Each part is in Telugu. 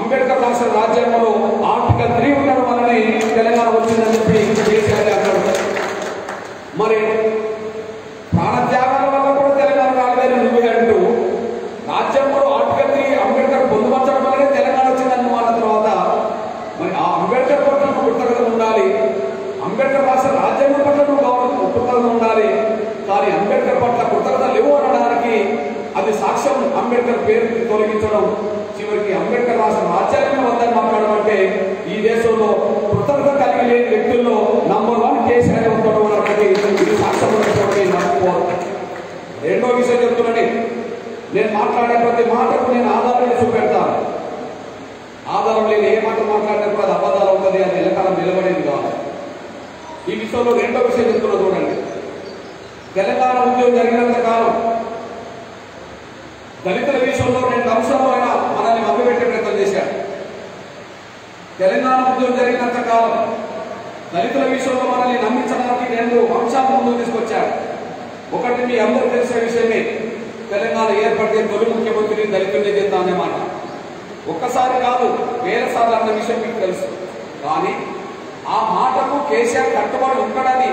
అంబేద్కర్ రాసిన రాజ్యాంగంలో ఆర్టికల్ 3 ఉండడం వల్లనే తెలంగాణ వచ్చిందని చెప్పి కేసీఆర్ అన్నాడు. మరి ప్రాణత్యాగాల వల్ల కూడా తెలంగాణ రాలేదని నువ్వే అంటూ రాజ్యాంగంలో ఆర్టికల్ 3 అంబేద్కర్ పొందుపరచడం వల్లనే తెలంగాణ వచ్చిందని అన్న తర్వాత మరి ఆ అంబేద్కర్ పట్ల కృతజ్ఞత ఉండాలి, అంబేద్కర్ రాసిన రాజ్యాంగం పట్ల కృతజ్ఞత ఉండాలి. కానీ అంబేద్కర్ పట్ల కృతజ్ఞత లేవు అనడానికి అది సాక్ష్యం అంబేద్కర్ పేరు తొలగించడం, చివరికి అంబేద్కర్ రాసిన రాజ్యాంగం వద్దని మాట్లాడడం అంటే ఈ దేశంలో కృతజ్ఞత కలిగి లేని వ్యక్తుల్లో నంబర్ 1 కేసీఆర్ ఉండడం అనేది ఇది సాక్ష్యం మర్చిపోవాలి. రెండో విషయం చెప్తున్నాను, నేను మాట్లాడే ప్రతి మాటకు నేను ఆధారాన్ని చూపెడతాను. ఆధారం లేని ఏ మాట మాట్లాడినప్పుడు అది అబద్ధాలు అవుతుంది, అది ఎల్లకాలం నిలబడేది కాదు. ఈ విషయంలో రెండో విషయం చెప్తున్నా చూడండి. తెలంగాణ ఉద్యమం జరిగినంత కాలం దళితుల విషయంలో 2 అంశాలు ఆయన మనల్ని మభ్యపెట్టే ప్రయత్నం చేశాడు. తెలంగాణ ఉద్యమం జరిగినంత కాలం దళితుల విషయంలో మనల్ని నమ్మించడానికి 2 అంశాలు ముందుకు తీసుకొచ్చాడు. ఒకటి మీ అందరూ తెలిసే విషయమే, తెలంగాణ ఏర్పడితే తొలి ముఖ్యమంత్రి దళితులే చేద్దాం అనే మాట. ఒక్కసారి కాదు, వేల సార్లు అన్న విషయం మీకు తెలుసు. కానీ ఆ మాటకు కేసీఆర్ కట్టుబడి ఉంటాడని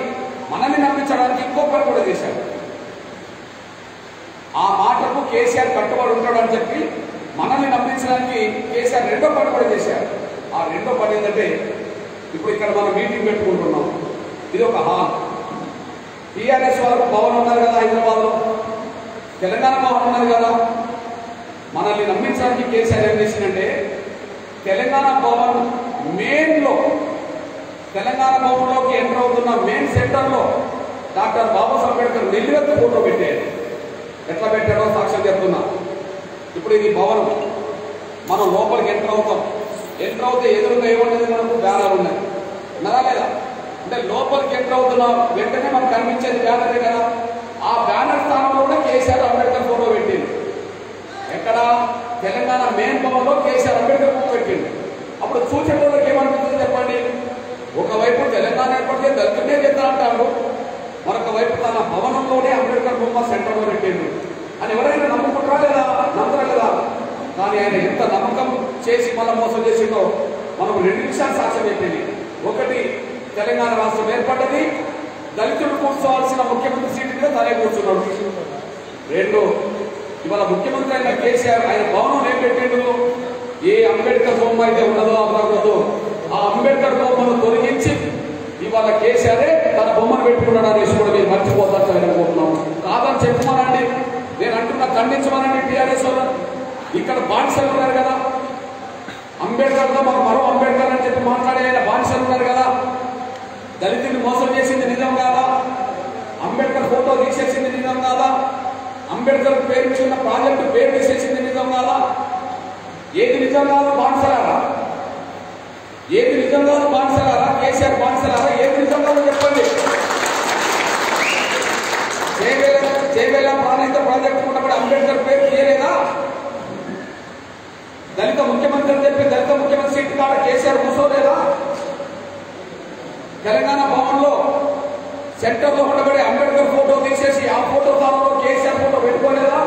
మనల్ని నమ్మించడానికి ఇంకో పని కూడా చేశాడు. ఆ మాటకు కేసీఆర్ కట్టుబడి ఉంటాడని చెప్పి మనల్ని నమ్మించడానికి కేసీఆర్ రెండో పని కూడా చేశారు. ఆ రెండో పని ఏంటంటే, ఇప్పుడు ఇక్కడ మనం మీటింగ్ పెట్టుకుంటున్నాం, ఇది ఒక హాల్. టీఆర్ఎస్ వారు భవన్ ఉన్నారు కదా హైదరాబాద్లో, తెలంగాణ భవన్ ఉన్నారు కదా. మనల్ని నమ్మించడానికి కేసీఆర్ ఏం చేసిందంటే, తెలంగాణ భవన్ మెయిన్లో, తెలంగాణ భవన్లోకి ఎంటర్ అవుతున్న మెయిన్ సెంటర్లో డాక్టర్ బాబాసాహెబ్ అంబేద్కర్ నిలువెత్తు ఫోటో పెట్టాడు. ఎట్లా పెట్టాడో సాక్ష్యం చెప్తున్నా. ఇప్పుడు ఇది భవనం, మనం లోపలికి ఎంటర్ అవుతాం. ఎంటర్ అవుతే ఎదురుగా ఏముండేది, మనకు బ్యానర్ ఉన్నాయి, ఉన్నదా లేదా? అంటే లోపలికి ఎంటర్ అవుతున్న వెంటనే మనకు కనిపించేది బ్యానరే కదా. ఆ బ్యానర్ స్థానంలో కూడా కేసీఆర్ అంబేద్కర్ ఫోటో పెట్టింది. ఎక్కడ? తెలంగాణ మెయిన్ భవన్లో కేసీఆర్ అంబేద్కర్ ఫోటో పెట్టింది. అప్పుడు చూసేటోళ్ళకి ఏమనిపిస్తుంది చెప్పండి? ఒకవైపు తెలంగాణ ఏర్పడితే దళితులే చేద్దాం అంటారు, మరొక వైపు తన భవనంలోనే అంబేద్కర్ బొమ్మ సెంటర్లో పెట్టిండు అని ఎవరైనా నమ్ముకుంటారా లేదా? నమ్మరా లేదా? కానీ ఆయన ఎంత నమ్మకం చేసి మనం మోసం చేసిందో మనం 2 విషయాలు సాక్ష్యం చెప్పింది. ఒకటి, తెలంగాణ రాష్ట్రం ఏర్పడ్డది, దళితులు కూర్చోవాల్సిన ముఖ్యమంత్రి సీటు మీద తనే కూర్చున్నాడు. 2, ఇవాళ ముఖ్యమంత్రి అయిన కేసీఆర్ ఆయన భవనం ఏం పెట్టిండు? ఏ అంబేద్కర్ బొమ్మ అయితే ఉన్నదో అవ్వకూడదు, ఆ అంబేద్కర్ బొమ్మను తొలగించి ఇవాళ కేసీఆరే తన బొమ్మను పెట్టుకున్నాడు అనేసి కూడా మీరు మర్చిపోతారు అనుకుంటున్నాం. కాదని చెప్పమనండి, నేను అంటున్నా, ఖండించమనండి టీఆర్ఎస్ వాళ్ళు. ఇక్కడ బానిసలు ఉన్నారు కదా, అంబేద్కర్తో మరో అంబేద్కర్ అని చెప్పి మాట్లాడే ఆయన బానిసలు ఉన్నారు కదా. దళితుని మోసం చేసింది నిజం కాదా? అంబేద్కర్ ఫోటో తీసేసింది నిజం కాదా? అంబేద్కర్ పేరు మీద ప్రాజెక్టు పేరు తీసేసింది నిజం కాదా? ఏది నిజం కాదు బానిసలారా? ఏది నిజం కాదు బానిసలారా? కేసీఆర్ బానిసలారా? ఏది నిజం కాదు చెప్పండి. చేవేళ ప్రాణహిత ప్రాజెక్టు ఉన్నప్పుడు అంబేద్కర్ పేరు తీయలేదా? దళిత ముఖ్యమంత్రి అని చెప్పి దళిత ముఖ్యమంత్రి సీటు కాడ కేసీఆర్ కూర్చోలేదా? తెలంగాణ భవన్లో సెంటర్లో ఉండబడే అంబేద్కర్ ఫోటో తీసేసి ఆ ఫోటో స్థానంలో కేసీఆర్ ఫోటో పెట్టుకోలేదా?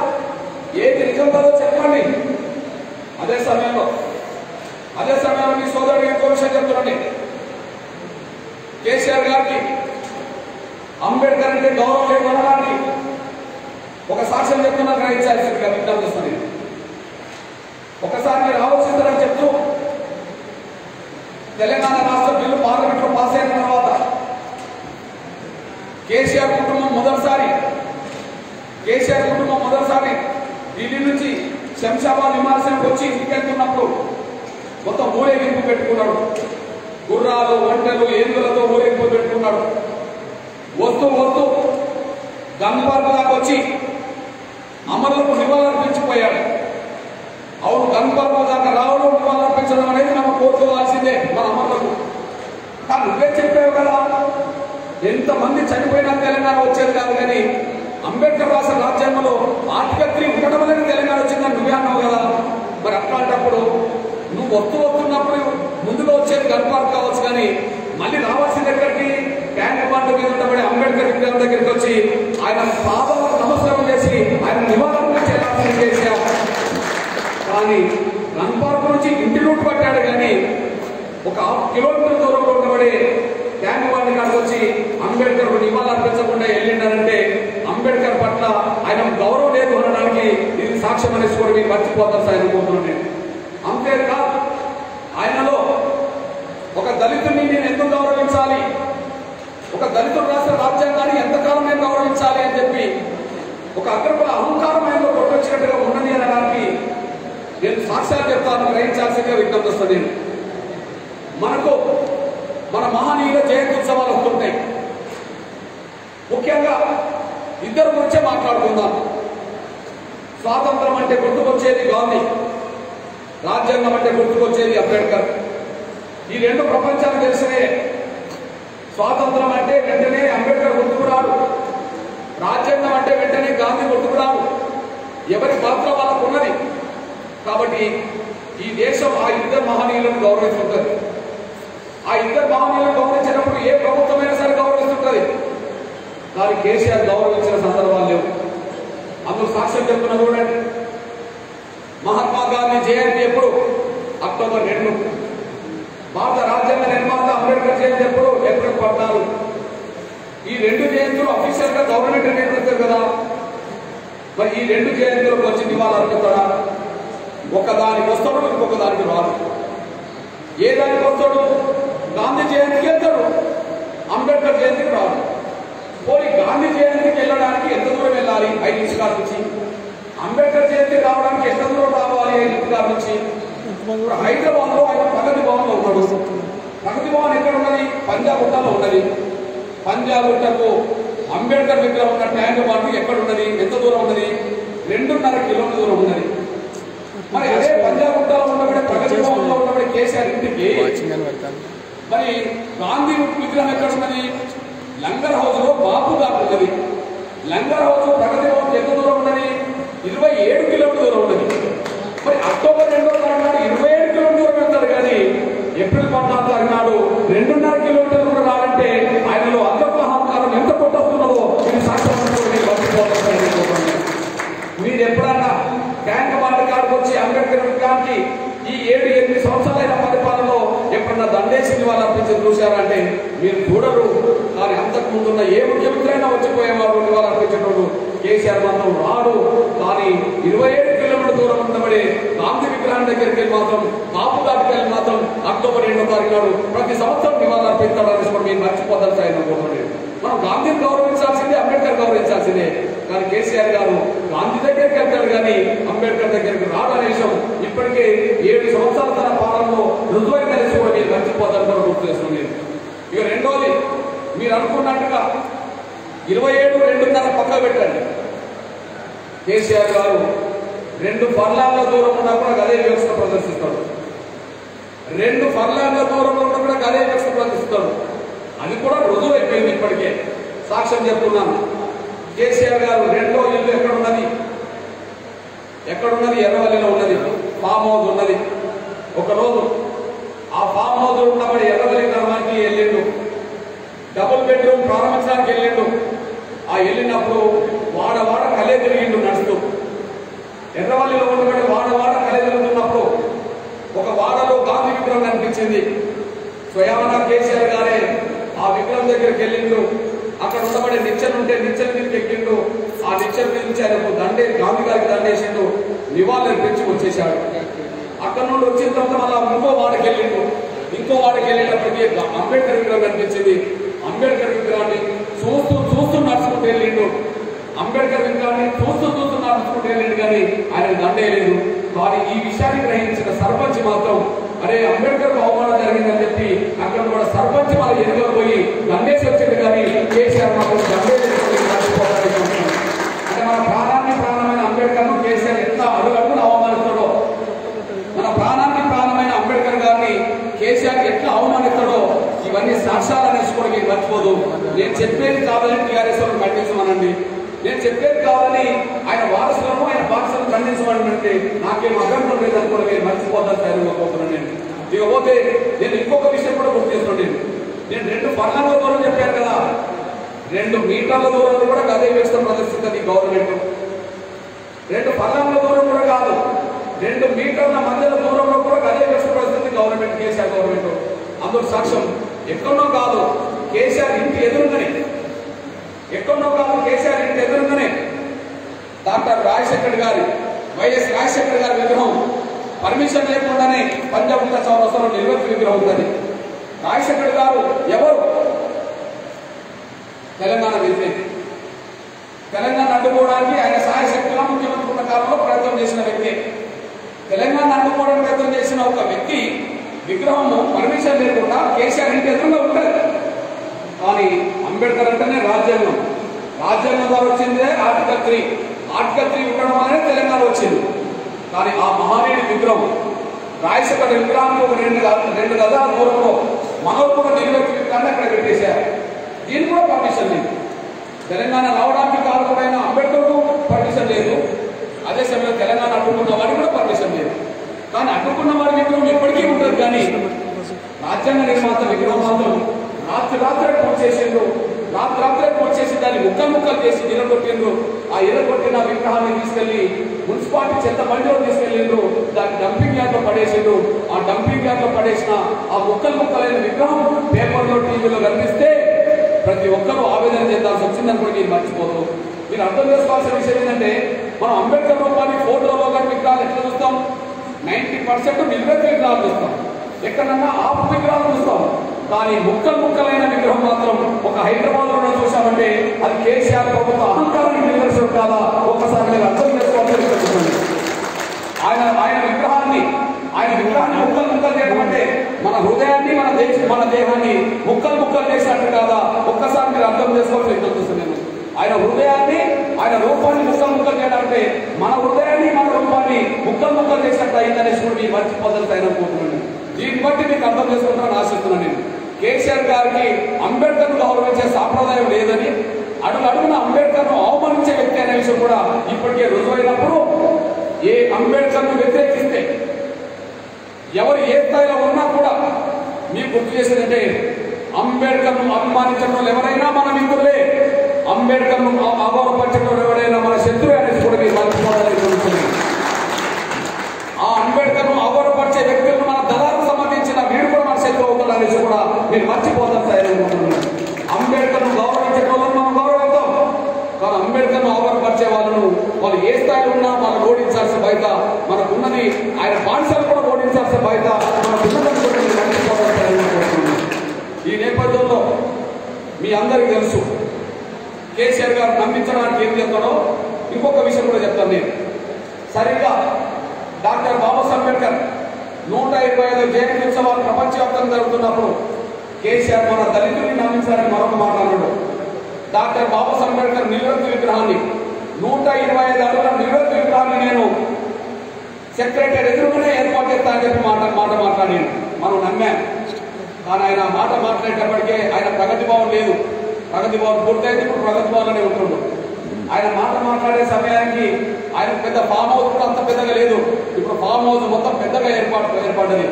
ఏది నిజం కాదో చెప్పండి. అదే సమయంలో మీ సోదరుడికి ఇంకో విషయం చెప్తున్నాండి. కేసీఆర్ గారికి అంబేద్కర్ అంటే గౌరవం లేదు అనడానికి ఒక సాక్ష్యం చెప్తున్నా, గ్రహించాల్సిందిగా విజ్ఞప్తి చేస్తుంది. ఒకసారి మీరు ఆలోచిస్తారని చెప్తూ, తెలంగాణ రాష్ట్ర బిల్లు పార్లమెంట్లో పాస్ అయిన తర్వాత కేసీఆర్ కుటుంబం మొదటిసారి ఢిల్లీ నుంచి శంషాబాద్ విమానాశ్రయానికి వచ్చి ఇంటికెళ్తున్నప్పుడు మొత్తం ఊరేగింపు పెట్టుకున్నాడు. గుర్రాలు, ఒంటెలు, ఏనుగులతో ఊరేగింపు పెట్టుకున్నాడు. వస్తూ గన్ పార్క్ దాకా వచ్చి అమరులకు నివాళులర్పించిపోయాడు. అవును, గన్ పార్క్ దాకా రావడం, నివాళులర్పించడం అనేది మనం కోరుకోవాల్సిందే మన అమరులకు. కానీ నువ్వే చెప్పావు కదా, ఎంతమంది చనిపోయినా తెలంగాణ వచ్చేది కాదు. కానీ అంబేద్కర్ రాసిన రాజ్యాంగంలో ఆర్టికల్ 3 ఉండడం వల్ల తెలంగాణ వచ్చిందని నువ్వే అన్నావు కదా. మరి అట్లాంటప్పుడు నువ్వు వస్తున్నప్పుడు ముందుగా వచ్చేది గన్ పార్క్ కావచ్చు, కానీ మళ్ళీ రావాల్సిన దగ్గరికి ట్యాంక్ బండ్ మీద ఉండబడి అంబేద్కర్ విగ్రహం దగ్గరికి వచ్చి ఆయన పాదాలకు నమస్కారం చేసి ఆయన నివారణ చేయాల్సిన కేసీఆర్. కానీ గన్ పార్క్ నుంచి ఇంటి రూట్ ఒక 1/2 కిలోమీటర్ దూరంలో ఉండబడే ట్యాంక్ బండ్ కాడికి వచ్చి అంబేద్కర్ నివాళులు అర్పించకుండా వెళ్ళిండారంటే అంబేద్కర్ పట్ల ఆయన గౌరవం లేదు అనడానికి ఇది సాక్ష్యం అనేసి కూడా మీరు మర్చిపోతారు ఆయన కోరుతున్నాను. అంతేకాదు ఆయనలో ఒక దళితుడిని నేను ఎందుకు గౌరవించాలి, ఒక దళితుడు రాష్ట్ర రాజ్యాంగాన్ని ఎంతకాలం నేను గౌరవించాలి అని చెప్పి ఒక అగ్రకుల అహంకారం ఆయనలో కొట్టొచ్చినట్టుగా ఉన్నది అనడానికి నేను సాక్ష్యాలు చెప్తాను, గ్రహించాల్సిందిగా విజ్ఞప్తి వస్తుంది. మనకు మన మహనీయుల జయంత్యుత్సవాలు వస్తుంటాయి. ముఖ్యంగా ఇద్దరు గురించే మాట్లాడుకుందాం. స్వాతంత్రం అంటే గుర్తుకొచ్చేది గాంధీ, రాజ్యాంగం అంటే గుర్తుకొచ్చేది అంబేద్కర్. ఈ రెండు ప్రపంచానికి తెలిసినే. స్వాతంత్రం అంటే వెంటనే అంబేద్కర్ గుర్తుకు రాడు, రాజ్యాంగం అంటే వెంటనే గాంధీ గుర్తుకు రాడు. ఎవరి పాత్ర వాళ్ళకు ఉన్నది. కాబట్టి ఈ దేశం ఆ ఇద్దరు మహనీయులను గౌరవిస్తుంటుంది. ఆ ఇద్దరు మహనీయులను గౌరవించినప్పుడు ఏ ప్రభుత్వమైనా సరే గౌరవిస్తుంటుంది. కానీ కేసీఆర్ గౌరవించిన సందర్భాలు లేవు. అందుకు సాక్ష్యం చెప్తున్నా చూడండి. మహాత్మా గాంధీ జయంతి ఎప్పుడు? అక్టోబర్ 2. భారత రాజ్యాంగ నిర్మాత అంబేద్కర్ జయంతి ఎప్పుడు? ఏప్రిల్ 14. ఈ రెండు జయంతులు అఫీషియల్ గా గవర్నమెంట్ నిర్వహిస్తారు కదా. మరి ఈ రెండు జయంతులకు వచ్చి నివాళులు అర్పిస్తాడా? ఒకదానికి వస్తాడు, ఇంకొక దానికి రాదు. ఏ దానికి వస్తాడు? గాంధీ జయంతికి వెళ్తాడు, అంబేద్కర్ జయంతికి రాదు. పోనీ గాంధీ జయంతికి వెళ్ళడానికి ఎంత దూరం వెళ్ళాలి? 5 నిమిషాల నుంచి. అంబేద్కర్ జయంతికి రావడానికి ఎంత దూరం రావాలి? 5 నిమిషాల నుంచి. హైదరాబాద్ లో ఆయన ప్రగతి భవన్ లో ఉన్నాడు. ప్రగతి భవన్ ఎక్కడ ఉన్నది? పంజాగుట్టలో ఉన్నది. పంజాగుట్టకు అంబేద్కర్ విగ్రహం ఉన్న ట్యాంక్ బండ్ ఎక్కడ ఉన్నది? ఎంత దూరం ఉన్నది? 2.5 కిలోమీటర్ దూరం ఉన్నది. మరి అదే పంజాగుట్టలో ఉన్నప్పుడు ప్రగతి భవన్ లో ఉన్నప్పుడు కేసీఆర్ ఇంటికి మరి గాంధీ విగ్రహం ఎక్కడ ఉన్నది? లంగర్ హౌస్ లో బాపు గారు ఉన్నది. లంగర్ హౌస్ ప్రగతి భవన్ ఎంత దూరం ఉన్నది? 27 కిలోమీటర్ దూరం ఉన్నది. మరి అక్టోబర్ 2వ తారీఖు నాడు 27 కిలోమీటర్ దూరం వెళ్తారు. కానీ ఏప్రిల్ 14వ తారీఖు నాడు 2.5 కిలోమీటర్లు కూడా రావాలంటే ఆయనలో అగ్రకుల అహంకారం ఎంత కొట్టొస్తున్నదో ఇది సాక్ష్యం. మీరు ఎప్పుడన్నా ట్యాంక్ బండ్ కాడికి వచ్చి అంబేద్కర్ విగ్రహానికి ఈ 7-8 సంవత్సరాలైన పరిపాలనలో ఎప్పుడన్నా దండేసి వాళ్ళు అర్పించి చూశారంటే మీరు చూడరు. కానీ అంతకు ముందున్న ఏ ముఖ్యమంత్రి అయినా వచ్చిపోయేవారు వాళ్ళు అర్పించేటోడు. కేసీఆర్ మాత్రం రాడు. కానీ 27 కిలోమీటర్ దూరం ఉండబడే గాంధీ విగ్రహం దగ్గరికి వెళ్ళి మాత్రం, బాపు గారికి వెళ్ళి మాత్రం అక్టోబర్ 2వ తారీఖు నాడు ప్రతి సంవత్సరం నివాళులు అర్పిస్తాడని కూడా మీరు మర్చిపోతారు సార్. మనం గాంధీని గౌరవించాల్సిందే, అంబేద్కర్ గౌరవించాల్సిందే. కానీ కేసీఆర్ గారు గాంధీ దగ్గరికి వెళ్తాడు కానీ అంబేద్కర్ దగ్గరికి రాడు అనే విషయం ఇప్పటికే 7 సంవత్సరాల తన పాలనలో రుజువైన తెలిసి కూడా మీరు మర్చిపోతారు కూడా గుర్తు చేస్తుంది. ఇక రెండోది, మీరు అనుకున్నట్టుగా 27, 2.5 పక్క పెట్టండి. కేసీఆర్ గారు 2 ఫర్లాంగ్ల దూరం ఉన్నా కూడా గదే వ్యవస్థ ప్రదర్శిస్తాడు. 2 ఫర్లాంగ్ల దూరంలో ఉన్నా కూడా గదే వ్యవస్థ ప్రదర్శిస్తాడు. అది కూడా రుజువు అయిపోయింది. ఇప్పటికే సాక్ష్యం చెప్తున్నాను. కేసీఆర్ గారు రెండో ఇల్లు ఎక్కడున్నది? ఎర్రవల్లిలో ఉన్నది. ఫామ్ హౌస్ ఉన్నది. ఒకరోజు ఆ ఫామ్ హౌస్ ఉన్నప్పుడు ఎర్రవల్లి గ్రామానికి వెళ్ళిండు. డబుల్ బెడ్రూమ్ ప్రారంభించడానికి వెళ్ళిండు. ఆ వెళ్ళినప్పుడు వాడ కలే తిరిగిండు నడుస్తూ. ఎర్రవల్లిలో ఉన్నప్పుడు వాడ కలే తిరుగుతున్నప్పుడు ఒక వాడలో గాంధీ విగ్రహం కనిపించింది. స్వయానా కేసీఆర్ గారే ఆ విగ్రహం దగ్గరికి వెళ్ళిండు. అక్కడ ఉండబడే నిచ్చెన ఉంటే నిచ్చెన మీదకి ఎక్కిండు. ఆ నిచ్చెన మీద నుంచి ఆయనకు గాంధీ గారికి దండేసిండు. నివాళులు అర్పించి వచ్చేసాడు. అక్కడ నుండి వచ్చిన తర్వాత మళ్ళా ఇంకో వాడికి వెళ్ళిండు. ఇంకో వాడికి వెళ్ళేటప్పటికీ అంబేద్కర్ విగ్రహం కనిపించింది. అంబేద్కర్ విగ్రహాన్ని చూస్తూ నడుచుకుంటూ వెళ్ళిండు. అంబేద్కర్ విగ్రహాన్ని చూస్తూ నడుచుకుంటూ వెళ్ళిండు. కానీ ఆయన దండేయలేదు. కానీ ఈ విషయాన్ని గ్రహించిన సర్పంచ్ మాత్రం అరే అంబేద్కర్ అవమానం జరిగిందని చెప్పి అక్కడ కూడా సర్పంచ్ మన ఎదుగులో పోయి దండేసి వచ్చింది. కానీ కేసీఆర్ మాత్రం దండేసి అంటే మన ప్రాణమైన అంబేద్కర్ ను కేసీఆర్ ఎంత అడుగడుగున అవమానిస్తాడో, మన ప్రాణమైన అంబేద్కర్ గారిని కేసీఆర్ ఎట్లా అవమానిస్తాడో ఇవన్నీ సాక్ష్యాలు అనేసి కూడా మీరు మర్చిపోదు. నేను చెప్పేది కావాలని టీఆర్ఎస్ వాళ్ళు ఖండించమనండి. నేను చెప్పేది కావాలని ఆయన వారసులను ఆయన బాధ్యతను ఖండించమనంటే నాకేం అభ్యంతరం లేదని కూడా మీరు మర్చిపోతాను సార్. నేను ఇకపోతే నేను ఇంకొక విషయం కూడా గుర్తు చేస్తున్నాను. నేను 2 ఫర్లాంగ్ల దూరం చెప్పాను కదా, 2 మీటర్ల దూరంలో కూడా అదే వ్యవస్థ ప్రదర్శిస్తుంది గవర్నమెంట్. 2 ఫర్లాంగ్ల దూరం కూడా కాదు, 2 మీటర్ల మధ్యల దూరంలో కూడా అదే వ్యవస్థ ప్రదర్శిస్తుంది గవర్నమెంట్, కేసీఆర్ గవర్నమెంట్. అందుకు సాక్ష్యం ఎక్కడో కాదు కేసీఆర్ ఇంటి ఎదురుగానే, ఎక్కడో కాదు కేసీఆర్ ఇంటి ఎదురుగానే డాక్టర్ రాజశేఖర్ గారి వైఎస్ రాజశేఖర్ గారి విగ్రహం పర్మిషన్ లేకుండానే పంజాగుట్ట చౌరస్తాలో నిలువెత్తు విగ్రహం ఉన్నది. రాజశేఖర్ గారు ఎవరు? తెలంగాణ వ్యతిరేకి. తెలంగాణ అడ్డుకోవడానికి ఆయన సహాయశక్తిగా ముఖ్యమంత్రి ఉన్న కాలంలో ప్రయత్నం చేసిన వ్యక్తి. తెలంగాణ అడ్డుకోవడానికి ప్రయత్నం చేసిన ఒక వ్యక్తి విగ్రహం పర్మిషన్ లేకుండా కేసీఆర్ ఇంటి ఎదురుగా ఉంటుంది. కానీ అంబేద్కర్ అంటేనే రాజ్యాంగం, రాజ్యాంగం ద్వారా వచ్చిందే ఆర్టికల్ 3. ఆర్టికల్ 3 ఉండడం వల్లనే తెలంగాణ వచ్చింది. కానీ ఆ మహానీయుడి విగ్రహం రాజశేఖర్ విగ్రహానికి ఒక 2 గజాల దూరంలో మనోడు కూడా నిలువెత్తు విగ్రహాన్ని అక్కడ పెట్టేశారు. దీనికి కూడా పర్మిషన్ లేదు. తెలంగాణ రావడానికి కారణమైన అంబేద్కర్కు పర్మిషన్ లేదు. అదే సమయంలో తెలంగాణ అడ్డుకున్న వారికి కూడా పర్మిషన్ లేదు. కానీ అడ్డుకున్న వారి విగ్రహం ఎప్పటికీ ఉంటుంది. కానీ రాజ్యాంగ నిర్మాత విగ్రహం మాత్రం రాత్రే పూర్తి చేసిండ్రు. రాత్రే పూర్తి చేసి దాన్ని ముక్కలు చేసి ఇరగొట్టిండ్రు. ఆ ఇరగొట్టిన విగ్రహాన్ని తీసుకెళ్లి మున్సిపాలిటీ చెత్త బండిలో తీసుకెళ్ళిండ్రు. దాన్ని డంపింగ్ యార్డ్ లో పడేసిండ్రు. ఆ డంపింగ్ యార్డ్ లో పడేసిన ఆ ముక్కలైన విగ్రహం పేపర్లో టీవీలో కనిపిస్తే ప్రతి ఒక్కరూ ఆవేదన చెందాల్సి వచ్చిందని కూడా మీరు మర్చిపోదు. మీరు అర్థం చేసుకోవాల్సిన విషయం ఏంటంటే మనం అంబేద్కర్ రూపాన్ని ఫోటోలో కానీ విగ్రహాలు ఎట్లా చూస్తాం? 90% నిలువెత్తు విగ్రహాలు చూస్తాం, ఎక్కడన్నా ఆపు విగ్రహాలు చూస్తాం. కానీ ముక్కలైన విగ్రహం మాత్రం ఒక హైదరాబాద్ లో చూసామంటే అది కేసీఆర్ ప్రభుత్వ అహంకారానికి నిదర్శనం కాదా? ఒకసారి మీరు అర్థం చేసుకోవాల్సి వస్తుంది. ఆయన విగ్రహాన్ని ముక్కలు చేయడం అంటే మన హృదయాన్ని మన దేహాన్ని ముక్కలు చేసినట్టు కాదా? ఒక్కసారి మీరు అర్థం చేసుకోవాల్సి వస్తుంది. ఆయన హృదయాన్ని ఆయన రూపాన్ని ముక్కలు చేయడం అంటే మన హృదయాన్ని మన రూపాన్ని ముక్కలు చేసినట్టు అయిందనేసి కూడా మీరు మర్చిపోదని ఆయన అనుకుంటున్నాను. దీన్ని బట్టి మీకు అర్థం చేసుకుంటారని ఆశిస్తున్నాను. నేను కేసీఆర్ గారికి అంబేద్కర్ను గౌరవించే సాంప్రదాయం లేదని, అడుగున అంబేద్కర్ను అవమానించే వ్యక్తి అనే విషయం కూడా ఇప్పటికే రుజువైనప్పుడు ఏ అంబేద్కర్ను వ్యతిరేకిస్తే ఎవరు ఏ స్థాయిలో ఉన్నా కూడా మీకు గుర్తు చేసేదంటే అంబేద్కర్ను అభిమానించడం ఎవరైనా మన మిత్రులే, అంబేద్కర్ను అగౌరవపరచడం ఎవరైనా మన శత్రువు అనేసి కూడా మీరు మర్చిపోవాలని జరుగుతుంది. ఆ అంబేద్కర్ను అగౌరవపరిచే వ్యక్తులను మన దళాలకు సంబంధించిన వీడు కూడా మన శత్రువు అవుతాడు అనేసి కూడా మీరు మర్చిపోతారు తయారనుకుంటున్నారు. అంబేద్కర్ను గౌరవించడం వల్ల మనం గౌరవిద్దాం. కానీ అంబేద్కర్ను అవమానపరిచే వాళ్ళను వాళ్ళు ఏ స్థాయిలో ఉన్నా మనం ఓడించాల్సిన బాధ్యత మనకున్నది. ఆయన బానిసలు కూడా ఓడించాల్సిన బాధ్యత మనకున్నదని కూడా మీరు మర్చిపోతారు. ఈ నేపథ్యంలో మీ అందరికీ తెలుసు కేసీఆర్ గారు నమ్మించడానికి ఏం చెప్తాడో ఇంకొక విషయం కూడా చెప్తాను నేను. సరిగ్గా డాక్టర్ బాబాసాహెబ్ అంబేద్కర్ 125 జయంతి ఉత్సవాలు ప్రపంచవ్యాప్తంగా జరుగుతున్నప్పుడు కేసీఆర్ మన దళితుల్ని నమ్మించారని మరొక మాట్లాడాడు. డాక్టర్ బాబాసాహెబ్ అంబేద్కర్ నిలువెత్తు విగ్రహాన్ని 125 అడుగుల నిలువెత్తు విగ్రహాన్ని నేను సెక్రటరీ ఎదురుగానే ఏర్పాటు చేస్తా అని చెప్పి మాట మాట్లాడాను. మనం నమ్మాం. కానీ ఆయన మాట మాట్లాడేటప్పటికే ఆయన ప్రగతి భవన్ లేదు. ప్రగతి భవన్ పూర్తయితే ఇప్పుడు ప్రగతి భవన్లోనే ఉంటుండు. ఆయన మాట మాట్లాడే సమయానికి ఆయన పెద్ద ఫామ్ హౌస్ కూడా అంత పెద్దగా లేదు. ఇప్పుడు ఫామ్ హౌస్ మొత్తం పెద్దగా ఏర్పడ్డది.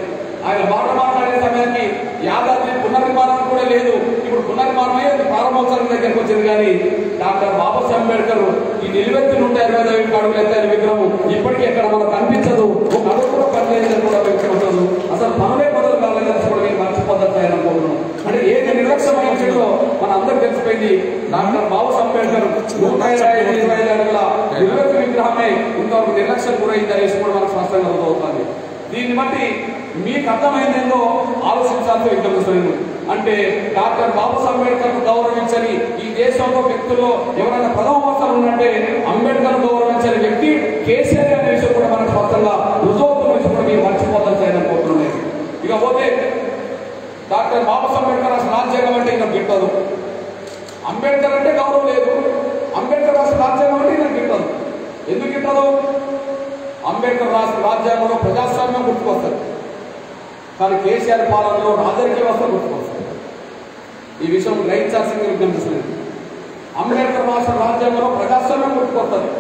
ఆయన మాట మాట్లాడే సమయానికి యాదాద్రి పునర్నిర్మాణం కూడా లేదు. ఇప్పుడు పునర్నిర్మాణం అయ్యి ప్రారంభోత్సవం దగ్గరకు వచ్చింది. కానీ డాక్టర్ బాబాసాహెబ్ అంబేద్కర్ ఈ నిలువెత్తు 125 అడుగులు ఎత్తైన విగ్రహం ఇప్పటికీ ఎక్కడ మనకు కనిపించదు. ఒక అడుగు కూడా పనిచేయడం కూడా వ్యక్తమవుతుంది. అసలు మనమే మొదలు కాలేదని కూడా మీరు మర్చిపోతారు అనుకుంటున్నాం. అంటే ఏది నిర్లక్ష్యమైన విషయంలో మన అందరికి తెలిసిపోయింది. డాక్టర్ బాబాసాహెబ్ అంబేద్కర్ 125 అడుగుల నిలువెత్తు విగ్రహమే ఇంతవరకు నిర్లక్ష్యం గురైంది అనేసి కూడా మనకు స్పష్టంగా అర్థమవుతుంది. దీన్ని బట్టి మీకు అర్థమైందేందో ఆలోచించాల్సి విజ్ఞప్తిస్తున్నాను. అంటే డాక్టర్ బాబాసాహెబ్ అంబేద్కర్ గౌరవించని ఈ దేశంలో వ్యక్తుల్లో ఎవరైనా ప్రథమ అవసరం ఉన్నట్టే అంబేద్కర్ గౌరవించని వ్యక్తి కేసీఆర్ అనే విషయం కూడా మనకు స్పష్టంగా రుజువుతున్న విషయం కూడా మీరు మర్చిపోతాను అనుకుంటున్నాను. ఇకపోతే డాక్టర్ బాబాసాహెబ్ అంబేద్కర్ అసలు రాజ్యాంగం అంటే ఇంకా గిట్టదు. అంబేద్కర్ అంటే గౌరవం లేదు. అంబేద్కర్ రాసిన రాజ్యాంగం అంటే నాకు గిట్టదు. ఎందుకు గిట్టదు? అంబేద్కర్ రాసిన రాజ్యాంగంలో ప్రజాస్వామ్యం గుర్తుకొస్తుంది. కానీ కేసీఆర్ పాలనలో రాజకీయ వ్యవస్థ గుర్తుకొస్తుంది. ఈ విషయం గ్రహించాల్సింది విజ్ఞప్తిస్తున్నాను. అంబేద్కర్ రాసిన రాజ్యాంగంలో ప్రజాస్వామ్యం గుర్తుకొస్తుంది.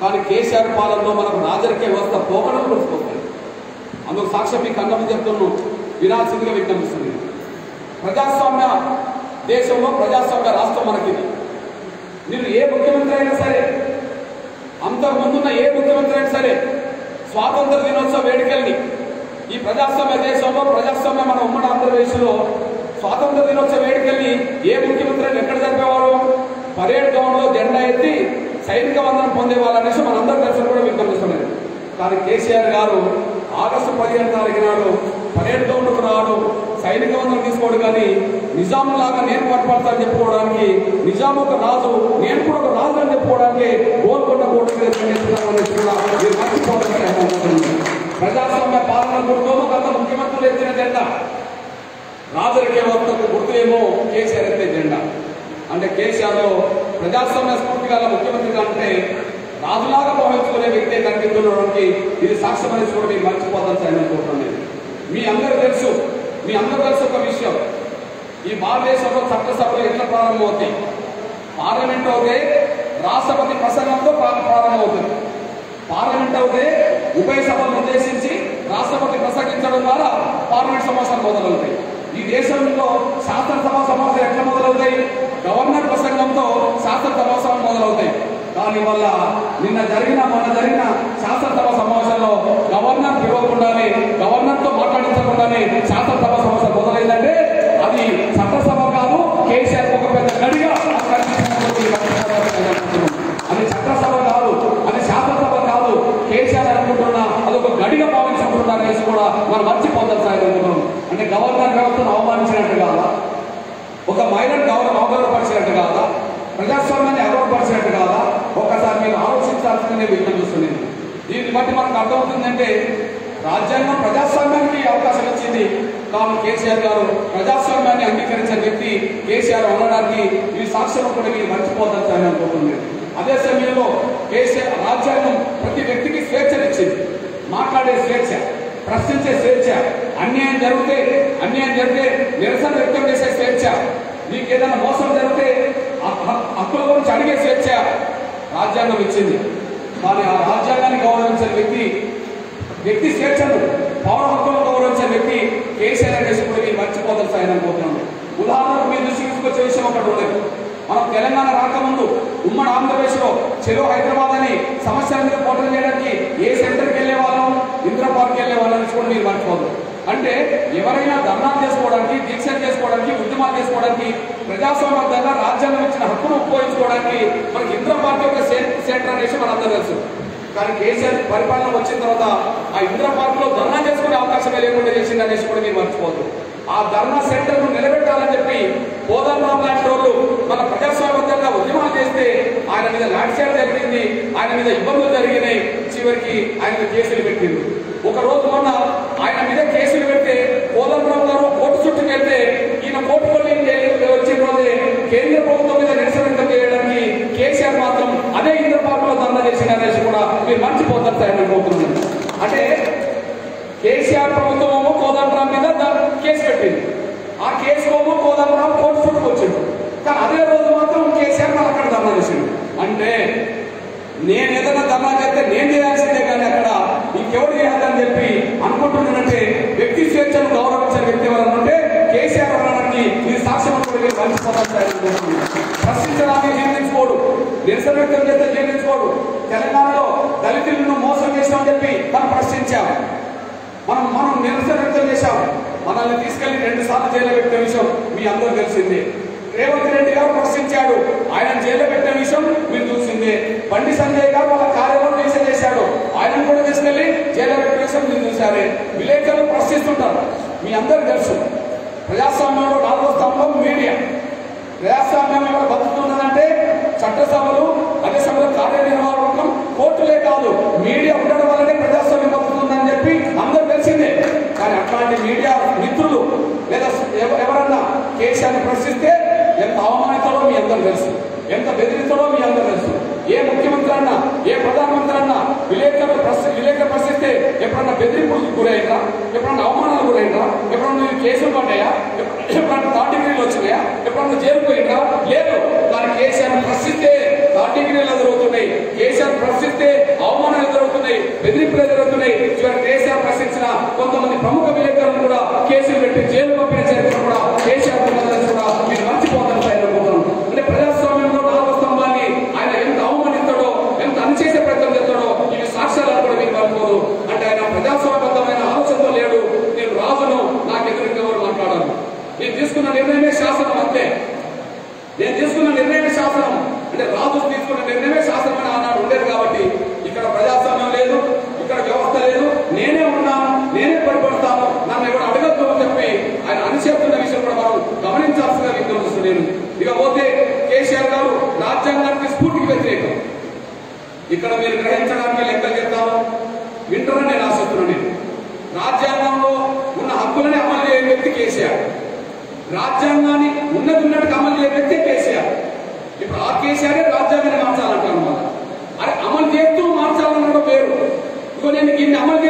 కానీ కేసీఆర్ పాలనలో మనకు రాజకీయ వ్యవస్థ పోకడం గుర్తుకొస్తుంది. అందుకు సాక్ష్యం మీకు అన్నం చెప్తున్నాను, వినాల్సిందిగా విజ్ఞప్తిస్తుంది. ప్రజాస్వామ్య దేశంలో ప్రజాస్వామ్య రాష్ట్రం మనకిది. మీరు ఏ ముఖ్యమంత్రి అయినా సరే, అంతకు ముందున్న ఏ ముఖ్యమంత్రి అయినా సరే స్వాతంత్ర దినోత్సవ వేడుకల్ని ఈ ప్రజాస్వామ్య దేశంలో ప్రజాస్వామ్య మన ఉమ్మడి ఆంధ్రప్రదేశ్లో స్వాతంత్ర దినోత్సవ వేడుకల్ని ఏ ముఖ్యమంత్రి ఎక్కడ జరిపేవారు? పరేడ్ గ్రౌండ్ లో జెండా ఎత్తి సైనిక వందనం పొందేవాళ్ళనేసి మనందరూ దర్శనం కూడా మీకు కనిపిస్తున్నది. కానీ కేసీఆర్ గారు ఆగస్టు 15 తారీఖు నాడు పరేడ్ గ్రౌండ్కు రావడం, సైనిక వందనం తీసుకోవడం, కానీ నిజాం లాగా నేను పట్టుపడతానని చెప్పుకోవడానికి, నిజాం ఒక రాజు నేను కూడా ఒక రాజు అని చెప్పుకోవడానికి గోల్కొండ కోట మీద ప్రజాస్వామ్య పాలన గుర్తేమో గత ముఖ్యమంత్రులు ఎత్తిన జెండా, రాజరిక వ్యవస్థకు గుర్తులేమో కేసీఆర్ ఎత్తే జెండా. అంటే కేసీఆర్ ప్రజాస్వామ్య స్ఫూర్తి గల ముఖ్యమంత్రిగా అంటే రాజులాగా భావించుకునే వ్యక్తే కనిపించడానికి ఇది సాక్ష్యం అనేది కూడా మీరు మర్చిపోతాను అనుకుంటున్నాను. మీ అందరూ తెలుసు ఒక విషయం, ఈ భారతదేశంలో చట్టసభలు ఎట్లా ప్రారంభమవుతాయి? పార్లమెంట్ అవుతే రాష్ట్రపతి ప్రసంగంతో ప్రారంభమవుతుంది. పార్లమెంట్ అవుతే ఉభయ సభలను ఉద్దేశించి రాష్ట్రపతి ప్రసంగించడం ద్వారా పార్లమెంట్ సమావేశాలు మొదలవుతాయి. ఈ దేశంలో శాసనసభ సమావేశాలు ఎట్లా మొదలవుతాయి? గవర్నర్ ప్రసంగంతో శాసనసభ సమావేశాలు మొదలవుతాయి. కానీ వల్ల మొన్న జరిగిన శాసనసభ సమావేశంలో గవర్నర్ పిలవకుండానే, గవర్నర్ తో మాట్లాడించకుండానే శాసనసభ సమావేశం మొదలైందంటే అది చట్టసభ కాదు, కేసీఆర్ ఒక పెద్ద గడిగా అది చట్టసభ కాదు, అది శాసనసభ కాదు, కేసీఆర్ అనుకుంటున్నా అదొక గడిగా భావించుకుంటున్నారనేసి కూడా మనం మర్చిపోతాం సార్ అనుకుంటున్నాం. అంటే గవర్నర్ వ్యవస్థను అవమానించినట్టు కాదా? ఒక మహిళను అవగౌరవపరిచినట్టు కాదా? ప్రజాస్వామ్యాన్ని అగౌరవపరిచినట్టు కాదా? ఒక్కసారి మీరు ఆలోచించాల్సింది నేను విజ్ఞప్తిస్తున్నాను. దీన్ని బట్టి మనకు అర్థమవుతుందంటే రాజ్యాంగం ప్రజాస్వామ్యానికి అవకాశం ఇచ్చింది. కాబట్టి కేసీఆర్ గారు ప్రజాస్వామ్యాన్ని అంగీకరించిన వ్యక్తి కేసీఆర్ అనడానికి ఈ సాక్ష్యం కూడా మీరు మర్చిపోతారని అనుకుంటున్నాను. అదే సమయంలో కేసీఆర్ రాజ్యాంగం ప్రతి వ్యక్తికి స్వేచ్ఛనిచ్చింది. మాట్లాడే స్వేచ్ఛ, ప్రశ్నించే స్వేచ్ఛ, అన్యాయం జరిగితే నిరసన వ్యక్తం చేసే స్వేచ్ఛ, మీకు ఏదైనా మోసం జరిగితే హక్కుల గురించి అడిగే స్వేచ్ఛ రాజ్యాంగం ఇచ్చింది. కానీ ఆ రాజ్యాంగాన్ని గౌరవించిన వ్యక్తి స్వేచ్ఛను, పౌర హక్కులను గౌరవించిన వ్యక్తి కేసీఆర్ అనేసి కూడా మీరు మర్చిపోతారు సార్ అనుకుంటున్నాను. ఉదాహరణకు మీ దృష్టికి తీసుకొచ్చే విషయం ఒకటి ఉండదు. మనం తెలంగాణ రాకముందు ఉమ్మడి ఆంధ్రప్రదేశ్లో చెలో హైదరాబాద్ అని సమస్యల మీద పోరాటం చేయడానికి ఏ సెంటర్కి వెళ్ళే వాళ్ళం? ఇందిరా పార్క్కి వెళ్ళే వాళ్ళని కూడా మీరు మర్చిపోదు. అంటే ఎవరైనా ధర్నాలు చేసుకోవడానికి, దీక్షలు చేసుకోవడానికి, ఉద్యమాలు చేసుకోవడానికి, ప్రజాస్వామ్యంగా రాజ్యాంగం ఇచ్చిన హక్కును ఉపయోగించుకోవడానికి మనకి ఇందిరా పార్క్ ఒక సెంటర్ అనేసి మనందరూ తెలుసు. కానీ కేసీఆర్ పరిపాలన వచ్చిన తర్వాత ఆ ఇందిరా పార్క్ లో ధర్నా చేసుకునే అవకాశమే లేకుండా చేసింది అనేసి కూడా మీరు మర్చిపోదు. ఆ ధర్నా సెంటర్ ను నిలబెట్టాలని చెప్పి కోదండరాం లాంటి వాళ్ళు మన ప్రజాస్వామ్యంగా ఉద్యమాలు చేస్తే ఆయన మీద లాఠీచార్జ్ జరిగింది, ఆయన మీద ఇబ్బందులు జరిగినాయి, చివరికి ఆయన మీద కేసులు పెట్టింది. ఒక రోజు మొన్న ఆయన మీద కేసులు పెడితే కోదండరాం గారు కోర్టు చుట్టూ వెళ్తే ఈయన కోర్టు వచ్చిన రోజే కేంద్ర ప్రభుత్వం మీద నిరసన వ్యక్తం చేయడానికి కేసీఆర్ మాత్రం అదే ఇంద్ర పార్క్ లో ధర్నా చేసిన అనేసి కూడా మీరు మర్చిపోతారు సార్ అనుకుంటున్నాను. అంటే కేసీఆర్ ప్రభుత్వమేమో కోదండరాం మీద కేసు పెట్టింది, ఆ కేసులోమో కోదండరాం కోర్టు చుట్టూ వచ్చింది. కానీ అదే రోజు మాత్రం కేసీఆర్ మళ్ళీ అక్కడ ధర్నా చేసింది. అంటే నేను ఏదైనా ధర్నా చేస్తే నేను చేయాల్సిందే, కానీ అక్కడ ఇంకెవరు చేయాలని చెప్పి అనుకుంటున్నానంటే వ్యక్తి స్వేచ్ఛను గౌరవించిన వ్యక్తి ఎవరన్నంటే కేసీఆర్ అనడానికి ఇది సాక్ష్యం ప్రశ్నించడానికి జీర్ణించుకోడు, నిరసన వ్యక్తం చేస్తే జీర్ణించుకోడు. తెలంగాణలో దళితులను మోసం చేశామని చెప్పి మనం ప్రశ్నించాం, మనం నిరసన వ్యక్తం చేశాం. మనల్ని తీసుకెళ్లి 2 సార్లు జైల్లో పెట్టిన విషయం మీ అందరూ తెలిసిందే. రేవంత్ రెడ్డి గారు ప్రశ్నించాడు, ఆయన జైల్లో పెట్టిన విషయం మీరు చూసిందే. బండి సంజయ్ గారు వాళ్ళ కార్యాలయం దీక్ష చేశాడు, ఆయనను కూడా తీసుకెళ్లి జైల్లో పెట్టిన విషయం మీరు చూశారే. విలేకరులు ప్రశ్నిస్తుంటారు, మీ అందరూ తెలుసు. ప్రజాస్వామ్యంలో 4వ స్థానంలో మీడియా. ప్రజాస్వామ్యం ఎవరు బతుకుతున్నదంటే చట్టసభలు, అదే సమయంలో కార్యనిర్వాహకం, కోర్టులే కాదు, మీడియా ఉండడం వల్లనే ప్రజాస్వామ్యం బతుకుతుందని చెప్పి అందరూ తెలిసిందే. కానీ అట్లాంటి మీడియా మిత్రులు లేదా ఎవరన్నా కేసీఆర్ని ప్రశ్నిస్తే ఎంత అవమానితాడో మీ అందరూ తెలుసు, ఎంత బెదిరిస్తాడో మీ అందరూ తెలుసు. ఏ ముఖ్యమంత్రి అన్నా, ఏ ప్రధానమంత్రి అన్నా విలేకరులు ప్రశ్నిస్తే ఎప్పుడన్నా బెదిరింపులకు గురైనరా, ఎప్పుడన్నా అవమానాలు గురైనరా, ఎప్పుడన్నా కేసులు పడ్డాయా, ఎప్పుడన్నా థర్డ్ డిగ్రీలు వచ్చినాయా, ఎప్పుడన్నా జైలు పోయినరా? లేదు. కానీ కేసీఆర్ ప్రశ్నిస్తే థర్డ్ డిగ్రీలు ఎదురవుతున్నాయి, కేసీఆర్ ప్రశ్నిస్తే అవమానాలు ఎదురవుతున్నాయి, బెదిరింపులు ఎదురవుతున్నాయి. చివరి కేసీఆర్ ప్రశ్నించిన కొంతమంది ప్రముఖ విలేకరులు కూడా కేసులు పెట్టి జైలు పంపిన చరిత్ర కూడా కేసీఆర్ కూడా మీరు మర్చిపోతారు. అంటే ప్రజాస్వామ్యంలో 4వ స్తంభాన్ని ఆయన ఎంత అవమానిస్తాడో, ఎంత అణిచేసే ప్రయత్నం చేస్తాడో ఇవి సాక్ష్యాలను కూడా మీకు మర్చిపోదు. అంటే ఆయన ప్రజాస్వామ్యబద్ధమైన ఆలోచనతో లేడు, నేనే పరిపడతాను, నన్ను ఎవరు అడగద్దు అని చెప్పి ఆయన అనుసరిస్తున్న విషయం కూడా మనం గమనించాల్సిన విజ్ఞప్తిస్తుంది. నేను ఇకపోతే కేసీఆర్ గారు రాజ్యాంగానికి స్ఫూర్తికి వ్యతిరేకం. ఇక్కడ మీరు గ్రహించడానికి లెక్కలు చెప్తాను, వింటారని నేను ఆశిస్తున్నాను. నేను రాజ్యాంగంలో ఉన్న హక్కులని అమలు చేయని వ్యక్తి కేసీఆర్, రాజ్యాంగాన్ని ఉన్నట్టుగా అమలు చేయని వ్యక్తి కేసీఆర్. ఇప్పుడు ఆ కేసీఆర్ రాజ్యాంగాన్ని మార్చాలంటారు అన్నమాట. అరే అమలు చేస్తూ మార్చాలన్న పేరు. ఇంకో నేను దీన్ని అమలు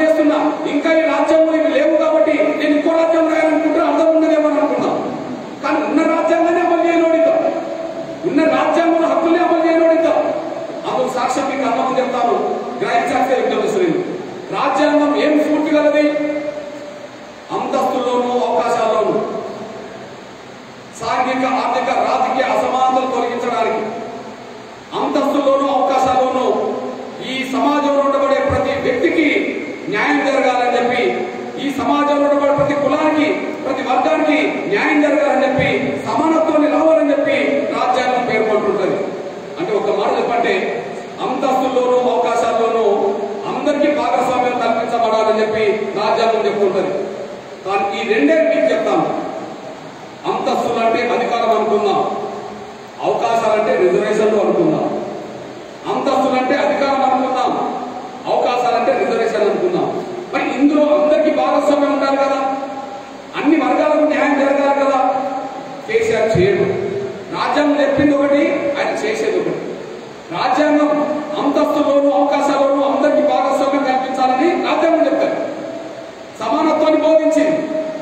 చేస్తున్నా, ఇంకా ఈ రాజ్యాంగంలో ఇవి లేవు కాబట్టి నేను ఇంకో రాజ్యాంగం రాయాలనుకుంటే అర్థం ఉందనేమో అనుకున్నాం. కానీ ఉన్న రాజ్యాంగాన్ని అమలు చేయనోడిద్దాం, ఉన్న రాజ్యాంగంలో హక్కుల్ని అమలు చేయనోడిద్దాం. అందుకు సాక్ష్యం మీకు అర్థం చెప్తాను, గ్రహించాల్సిన విజ్ఞప్తి. రాజ్యాంగం ఏం స్ఫూర్తి కలది? అంతస్తుల్లోనూ అవకాశాల్లోనూ సాంఘిక ఆర్థిక రాజకీయ అసమానతలు తొలగించడానికి, అంతస్తుల్లోనూ అవకాశాల్లోనూ ఈ సమాజంలో ఉండబడే ప్రతి వ్యక్తికి న్యాయం జరగాలని చెప్పి, ఈ సమాజంలో ఉండబడే ప్రతి కులానికి ప్రతి వర్గానికి న్యాయం జరగాలని చెప్పి, సమానత్వాన్ని రావాలని చెప్పి రాజ్యాంగం పేర్కొంటుంటది. అంటే ఒక మాట చెప్పంటే అంతస్తుల్లోనూ అవకాశాల్లోనూ అందరికీ భాగస్వామ్యం కల్పించబడాలని చెప్పి రాజ్యాంగం చెప్తుంటది. కానీ ఈ రెండే మీకు చెప్తాను. అంతస్తులు అంటే అధికారం అనుకుందాం, అవకాశాలంటే రిజర్వేషన్లు అనుకుందాం. అంతస్తులు అంటే అధికారం అనుకుందాం, అవకాశాలంటే రిజర్వేషన్ అనుకుందాం. మరి ఇందులో అందరికీ భాగస్వామ్యం ఉండాలి కదా, అన్ని వర్గాలకు న్యాయం జరగాలి కదా. కేసీఆర్ చేయడు. రాజ్యాంగం చెప్పింది ఒకటి, ఆయన చేసేది ఒకటి. రాజ్యాంగం అంతస్తులోనూ అవకాశాల్లోనూ అందరికీ భాగస్వామ్యం కల్పించాలని రాజ్యాంగం చెప్తారు, సమానత్వాన్ని బోధించింది,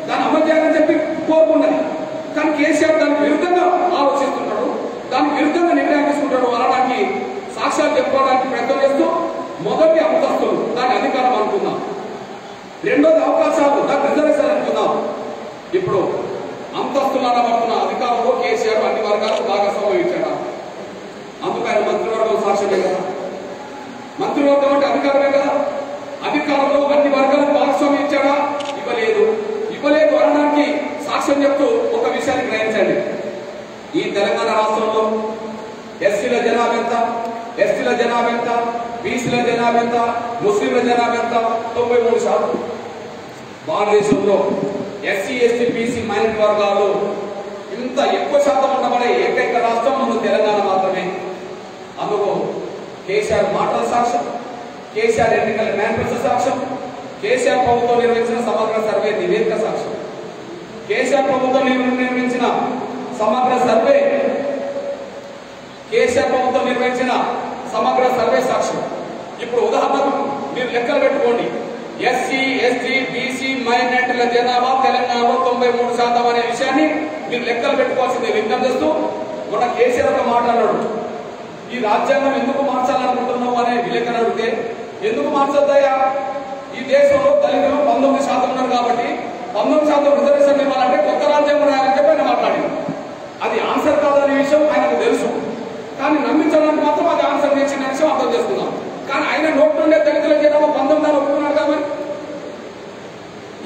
దాన్ని అమలు చేయాలని చెప్పి కోరుకున్నది. కానీ కేసీఆర్ దానికి విరుద్ధంగా ఆలోచిస్తున్నాడు, దానికి విరుద్ధంగా నిర్ణయం తీసుకుంటాడు. అనడానికి సాక్ష్యాలు చెప్పుకోవడానికి ప్రయత్నం చేస్తూ మొదటి అంతస్తులు దాని అధికారం అనుకుందాం, రెండోది అవకాశాలు దాని రిజర్వేషన్ అనుకుందాం. ఇప్పుడు అంతస్తులు అనబడుతున్న అధికారంలో కేసీఆర్ అన్ని వర్గాలకు భాగస్వామ్యం ఇచ్చాడు. అందుకు ఆయన మంత్రివర్గం సాక్ష్యమే కదా, మంత్రివర్గం అంటే అధికారమే కదా. అధికారంలో అన్ని వర్గాలకు భాగస్వామ్యం ఇచ్చాడా? ఇవ్వలేదు అనడానికి సాక్ష్యం చెప్తూ ఒక విషయాన్ని గ్రహించండి. ఈ తెలంగాణ రాష్ట్రంలో ఎస్సీల జనాభా ఎంత, బీసీల జనాభా ఎంత, ముస్లింల జనాభా ఎంత? 93%. భారతదేశంలో ఎస్సీ, ఎస్టీ, బీసీ మైనారిటీ వర్గాలు ఇంత ఎక్కువ శాతం ఉండబడే ఏకైక రాష్ట్రం మన తెలంగాణ మాత్రమే. అందుకు కేసీఆర్ మాటల సాక్ష్యం, కేసీఆర్ ఎన్నికల మేనిఫెస్టో సాక్ష్యం, కేసీఆర్ ప్రభుత్వం నిర్వహించిన సమగ్ర సర్వే నివేదిక సాక్ష్యం. కేసీఆర్ ప్రభుత్వం నిర్వహించిన సమగ్ర సర్వే, కేసీఆర్ ప్రభుత్వం నిర్వహించిన సమగ్ర సర్వే సాక్ష్యం. ఇప్పుడు ఉదాహరణకు మీరు లెక్కలు పెట్టుకోండి. ఎస్సీ, ఎస్టీ, బీసీ మైనారిటీల జనాభా తెలంగాణలో 93% అనే విషయాన్ని మీరు లెక్కలు పెట్టుకోవాల్సిందే. విజ్ఞప్తి చేస్తూ మొన్న కేసీఆర్ ఒక మాట్లాడాడు, ఈ రాజ్యాంగం ఎందుకు మార్చాలనుకుంటున్నావు అనే విలేకరు అడిగితే, ఎందుకు మార్చొద్దయ్యా, ఈ దేశంలో దళితులు 19% ఉన్నారు కాబట్టి 19% రిజర్వేషన్ ఇవ్వాలంటే కొత్త రాజ్యాంగం రాయాలని చెప్పి ఆయన మాట్లాడింది. అది ఆన్సర్ కాదనే విషయం ఆయనకు తెలుసు, కానీ నమ్మించడానికి మాత్రం అది ఆన్సర్ చేసిన విషయం అర్థం చేసుకుందాం. కానీ ఆయన నోట్ నుండే దళితుల జనాభా 19 ఒప్పుకున్నాడు కాబట్టి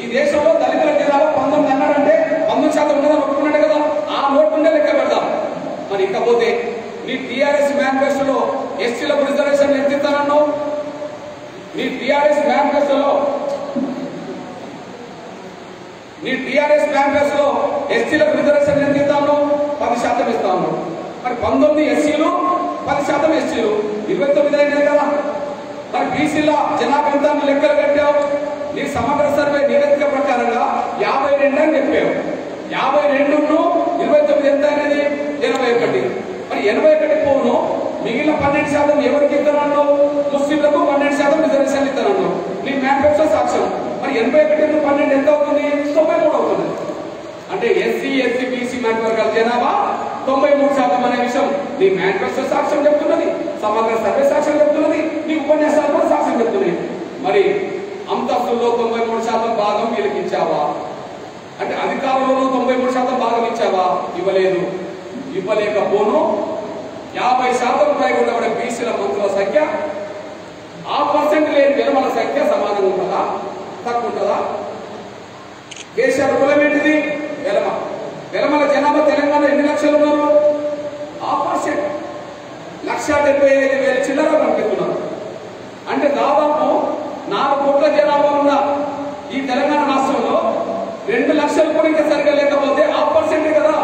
ఈ దేశంలో దళితుల జనాభా 19 అన్నాడంటే 19% ఉన్నదని ఒప్పుకున్నాడు కదా, ఆ నోట్ నుండే లెక్క పెడదాం. మరి ఇకపోతే నీ టీఆర్ఎస్ మేనిఫెస్టోలో ఎస్సీలకు రిజర్వేషన్ ఎంత ఇస్తానన్నావు? నీ టీఆర్ఎస్ మేనిఫెస్టోలో ఎస్సీలకు రిజర్వేషన్ ఎంత ఇస్తాను? 10% ఇస్తాను. మరి 19 ఎస్సీలు, 10% ఎస్సీలు, 29 అయినాయి కదా. మరి బీసీల జనాభా ఎంత లెక్కలు కట్టావు? నీ సమగ్ర సర్వే నివేదిక ప్రకారంగా 52 అని చెప్పావు. 52 29 ఎంత అనేది 81. మరి 81 పోను మిగిలిన 12% ఎవరికి ఇస్తానన్నావు? ముస్లింలకు 12% రిజర్వేషన్ ఇస్తానన్నావు. నీ మేనిఫెస్టో సాక్ష్యం. మరి 81 12 ఎంత అవుతుంది? 93 అవుతుంది. అంటే ఎస్సీ, ఎస్టీ, బీసీ మైనారిటీ వర్గాల జనాభా 93% అనే విషయం నీ మేనిఫెస్టో సాక్ష్యం చెప్తున్నది, సమగ్ర సర్వే సాక్ష్యం చెప్తున్నది, నీ ఉపన్యాసాలు కూడా సాక్ష్యం చెప్తున్నాయి. మరి అంతస్తుల్లో 93% భాగం వీళ్ళకి ఇచ్చావా? అంటే అధికారంలోనూ 93% భాగం ఇచ్చావా? ఇవ్వలేదు. ఇవ్వలేకపోను 50% పైగా ఉండబడే బీసీల మంత్రుల సంఖ్య ఆ పర్సెంట్ లేని వెలమల సంఖ్య సమానంగా ఉంటుందా, తక్కువ ఉంటుందా? కేసీఆర్ కులం ఏంటిది? వెలమల జనాభా తెలంగాణ ఎన్ని లక్షలు ఉన్నారు? ఆ పర్సెంట్ 1,75,000 చిల్లర పంపిస్తున్నారు. అంటే దాదాపు 4 కోట్ల జనాభా ఉన్న ఈ తెలంగాణ రాష్ట్రంలో 2 లక్షలు కూడా ఇంకా సరిగా లేకపోతే 0.5% కదా,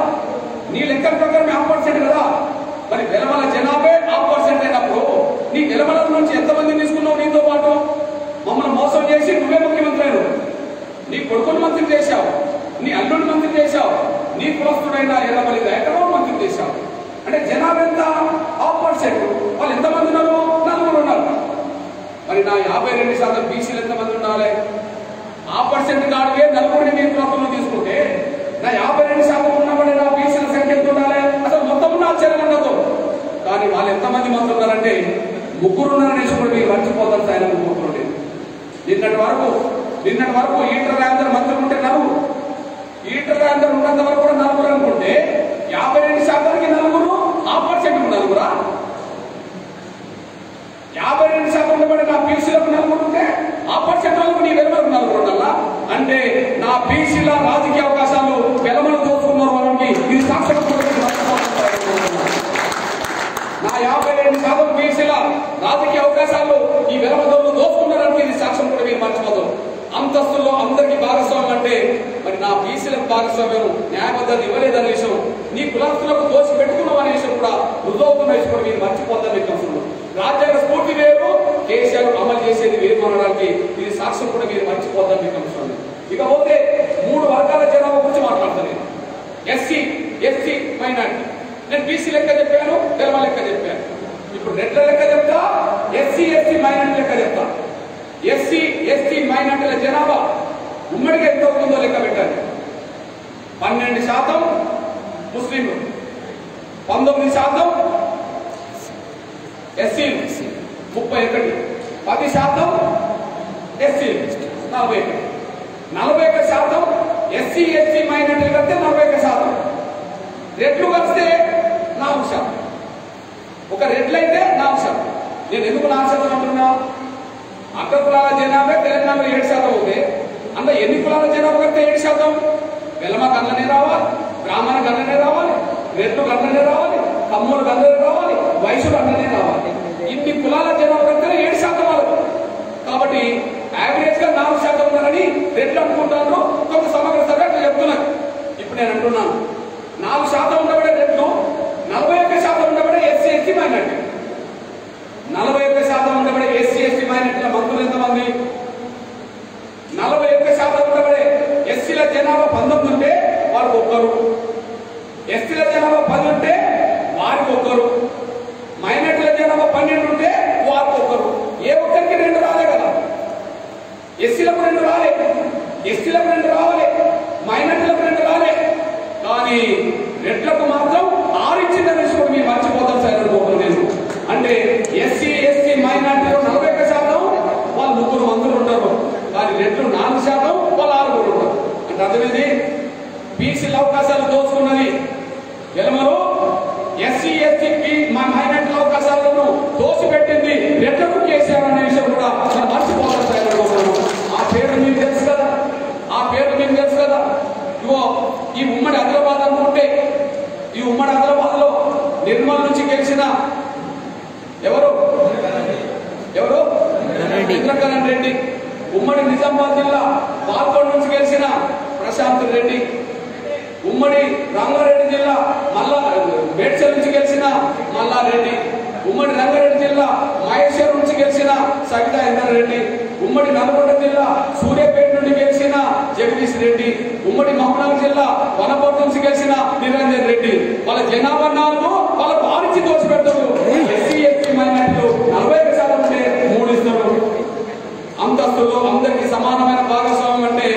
నీ లెక్క ప్రకారం 0.5% కదా. మరి వెలమల జనాభా 0.5% అయినప్పుడు నీ వెలమల నుంచి ఎంతమంది తీసుకున్నావు? నీతో పాటు మమ్మల్ని మోసం చేసి నువ్వే ముఖ్యమంత్రి అయినావు, నీ కొడుకుని మంత్రి చేశావు, నీ అల్లుడిని మంత్రి చేశావు, నీ కులస్తుడైన ఎర్రమల్లి దయాకర్రావు మంత్రి చేశావు. అంటే జనాభా ఎంత? 0%. వాళ్ళు ఎంతమంది ఉన్నారు? 4 ఉన్నారు. మరి నా 52% బీసీలు ఎంతమంది ఉండాలి? 0% కాడికే 4 మీ కులస్తులను తీసుకుంటే నా 52% ఉన్నప్పుడు నా బీసీల సంఖ్య ఎంత ఉండాలి? అసలు మొత్తం నా ఆశ్చర్యం ఉండదు. కానీ వాళ్ళు ఎంతమంది మంది ఉన్నారంటే 3 ఉన్నారనేసి కూడా మీరు మర్చిపోతారు. ఆయన 3 ఉండేది. నిన్నటి వరకు ఈటల రాజేందర్ మంత్రులు ఉంటే 4, ఈటల రాజేందర్ ఉన్నంత వరకు కూడా 4 అనుకుంటే 52%కి 4 0% 4 52% ఉండబడి నా బీసీలకు 4 ఉంటే 0% వాళ్ళకు నీ వెలుమలకు 4 ఉండాలా? అంటే నా బీసీల రాజకీయ అవకాశాలు వెలమలు దోచుకున్నారు వాళ్ళకి ఇది సాక్ష్యం. నా 52% బీసీల రాజకీయ అవకాశాలు ఈ వెలమదోళ్ళు దోచుకున్నారని ఇది సాక్ష్యం కూడా మీరు మర్చిపోదు. అంతస్తుల్లో అందరికీ భాగస్వామ్యం అంటే మరి నా బీసీలకు భాగస్వామ్యం న్యాయబద్ధాలు ఇవ్వలేదనే విషయం, నీ కులాస్తులకు దోషి పెట్టుకున్నాం అనే విషయం కూడా రుజువుతున్న విషయం కూడా మీరు మర్చిపోతారు. మీకు అవసరం రాజ్యాంగ స్ఫూర్తి వేరు, కేసీఆర్ అమలు చేసేది వేరు అనడానికి ఇది సాక్ష్యం కూడా మీరు మర్చిపోతారు. మీకు అవసరం ఇకపోతే 3 వర్గాల జనాభా గురించి మాట్లాడతాను నేను. SC minority. నేను బీసీ లెక్క చెప్పాను, తెలవ లెక్క చెప్పాను. ఇప్పుడు రెడ్ల లెక్క చెప్తా, ఎస్సీ మైనార్టీ లెక్క చెప్తా. ఎస్సీ మైనార్టీల జనాభా ఉమ్మడిగా ఎంత అవుతుందో లెక్క పెట్టాలి. 12% ముస్లింలు, 19% ఎస్సీలు 31, 10% ఎస్సీలు 41, 41% ఎస్సీ మైనార్టీలు కలిస్తే 41%, రెడ్లు కలిస్తే 4%. ఒక రెడ్లు అయితే 4%. నేను ఎందుకు 4% అంటున్నా? అగ్ర కులాల జనాభా తెలంగాణలో 7% అవుతే అందులో ఎన్ని కులాల జనాభా కలిస్తే 7%? వెలమ గన్ననే రావాలి, బ్రాహ్మణ గన్ననే రావాలి, రెడ్లు గన్ననే రావాలి, కమ్ములు గన్ననే రావాలి, వైశ్యులు గన్ననే రావాలి. ఇన్ని కులాల జనాభా కలిస్తే 7% వాళ్ళకు. కాబట్టి యావరేజ్ గా 4% ఉన్నారని రెడ్లు అనుకుంటారు. కొంత సమగ్ర సభ చెప్తున్నారు. ఇప్పుడు నేను అంటున్నాను 4% ఉండబడే రెడ్లు, 41% ఉండబడే ఎస్సీ మైనార్టీ. 41% ఉండబడే ఎస్సీ మైనార్టీల మంత్రులు ఎంతమంది? 41% ఉండబడే ఎస్సీల జనాభా 19 ఉంటే వారికి 1, ఎస్సీల జనాభా 10 ఉంటే వారికి 1, మైనార్టీల జనాభా 12 ఉంటే వారికి 1. ఏ ఒక్కరికి 2 రాలే కదా. ఎస్సీలకు 2 రాలే, ఎస్సీలకు 2 రావాలి, మైనార్టీలకు 2 రాలే. కానీ రెడ్లకు మాత్రం 6 ఇచ్చిందని కూడా మీరు మర్చిపోతారు సార్ నేను. అంటే ఎస్సీ మైనార్టీలో 41% వాళ్ళు 3 మంత్రులు ఉంటారు. కానీ రెడ్లు 4%, వాళ్ళు 6 ఉంటారు. అంటే అర్థమైంది. బీసీల అవకాశాలు దోచుకున్నది వెలమలు, ఎస్సీ మైనార్టీల అవకాశాలను దోచిపెట్టింది రెడ్లకు కేసీఆర్ అనే విషయం కూడా మనం మర్చిపోతాం సార్. ఆ పేరు మీకు తెలుసు కదా, ఇగో ఈ ఉమ్మడి ఆదిలాబాద్ అనుకుంటే ఈ ఉమ్మడి ఆదిలాబాద్ లో నిర్మల్ నుంచి గెలిచిన ఎవరు ఇంద్రకరణ్ రెడ్డి, ఉమ్మడి నిజామాబాద్ జిల్లా పాల్గొండ నుంచి గెలిచిన ప్రశాంత్ రెడ్డి, ఉమ్మడి రంగారెడ్డి జిల్లా మేడ్చల్ నుంచి గెలిచిన మల్లారెడ్డి, ఉమ్మడి రంగారెడ్డి జిల్లా మహేశ్వరం నుంచి గెలిచిన సవితా ఇందర్ రెడ్డి, ఉమ్మడి నల్గొండ జిల్లా సూర్యాపేట నుండి గెలిచిన జగదీష్ రెడ్డి, ఉమ్మడి మహబూబ్నగర్ జిల్లా వనపర్తి నుంచి గెలిచిన నిరంజన్ రెడ్డి. వాళ్ళ జనాభా 4, వాళ్ళ భారించి దోచిపెడతారు. ఎస్సీ మైనార్టీలు 40% ఉంటే 3 ఇస్తారు. అంతస్తులో అందరికీ సమానమైన భాగస్వామ్యం అంటే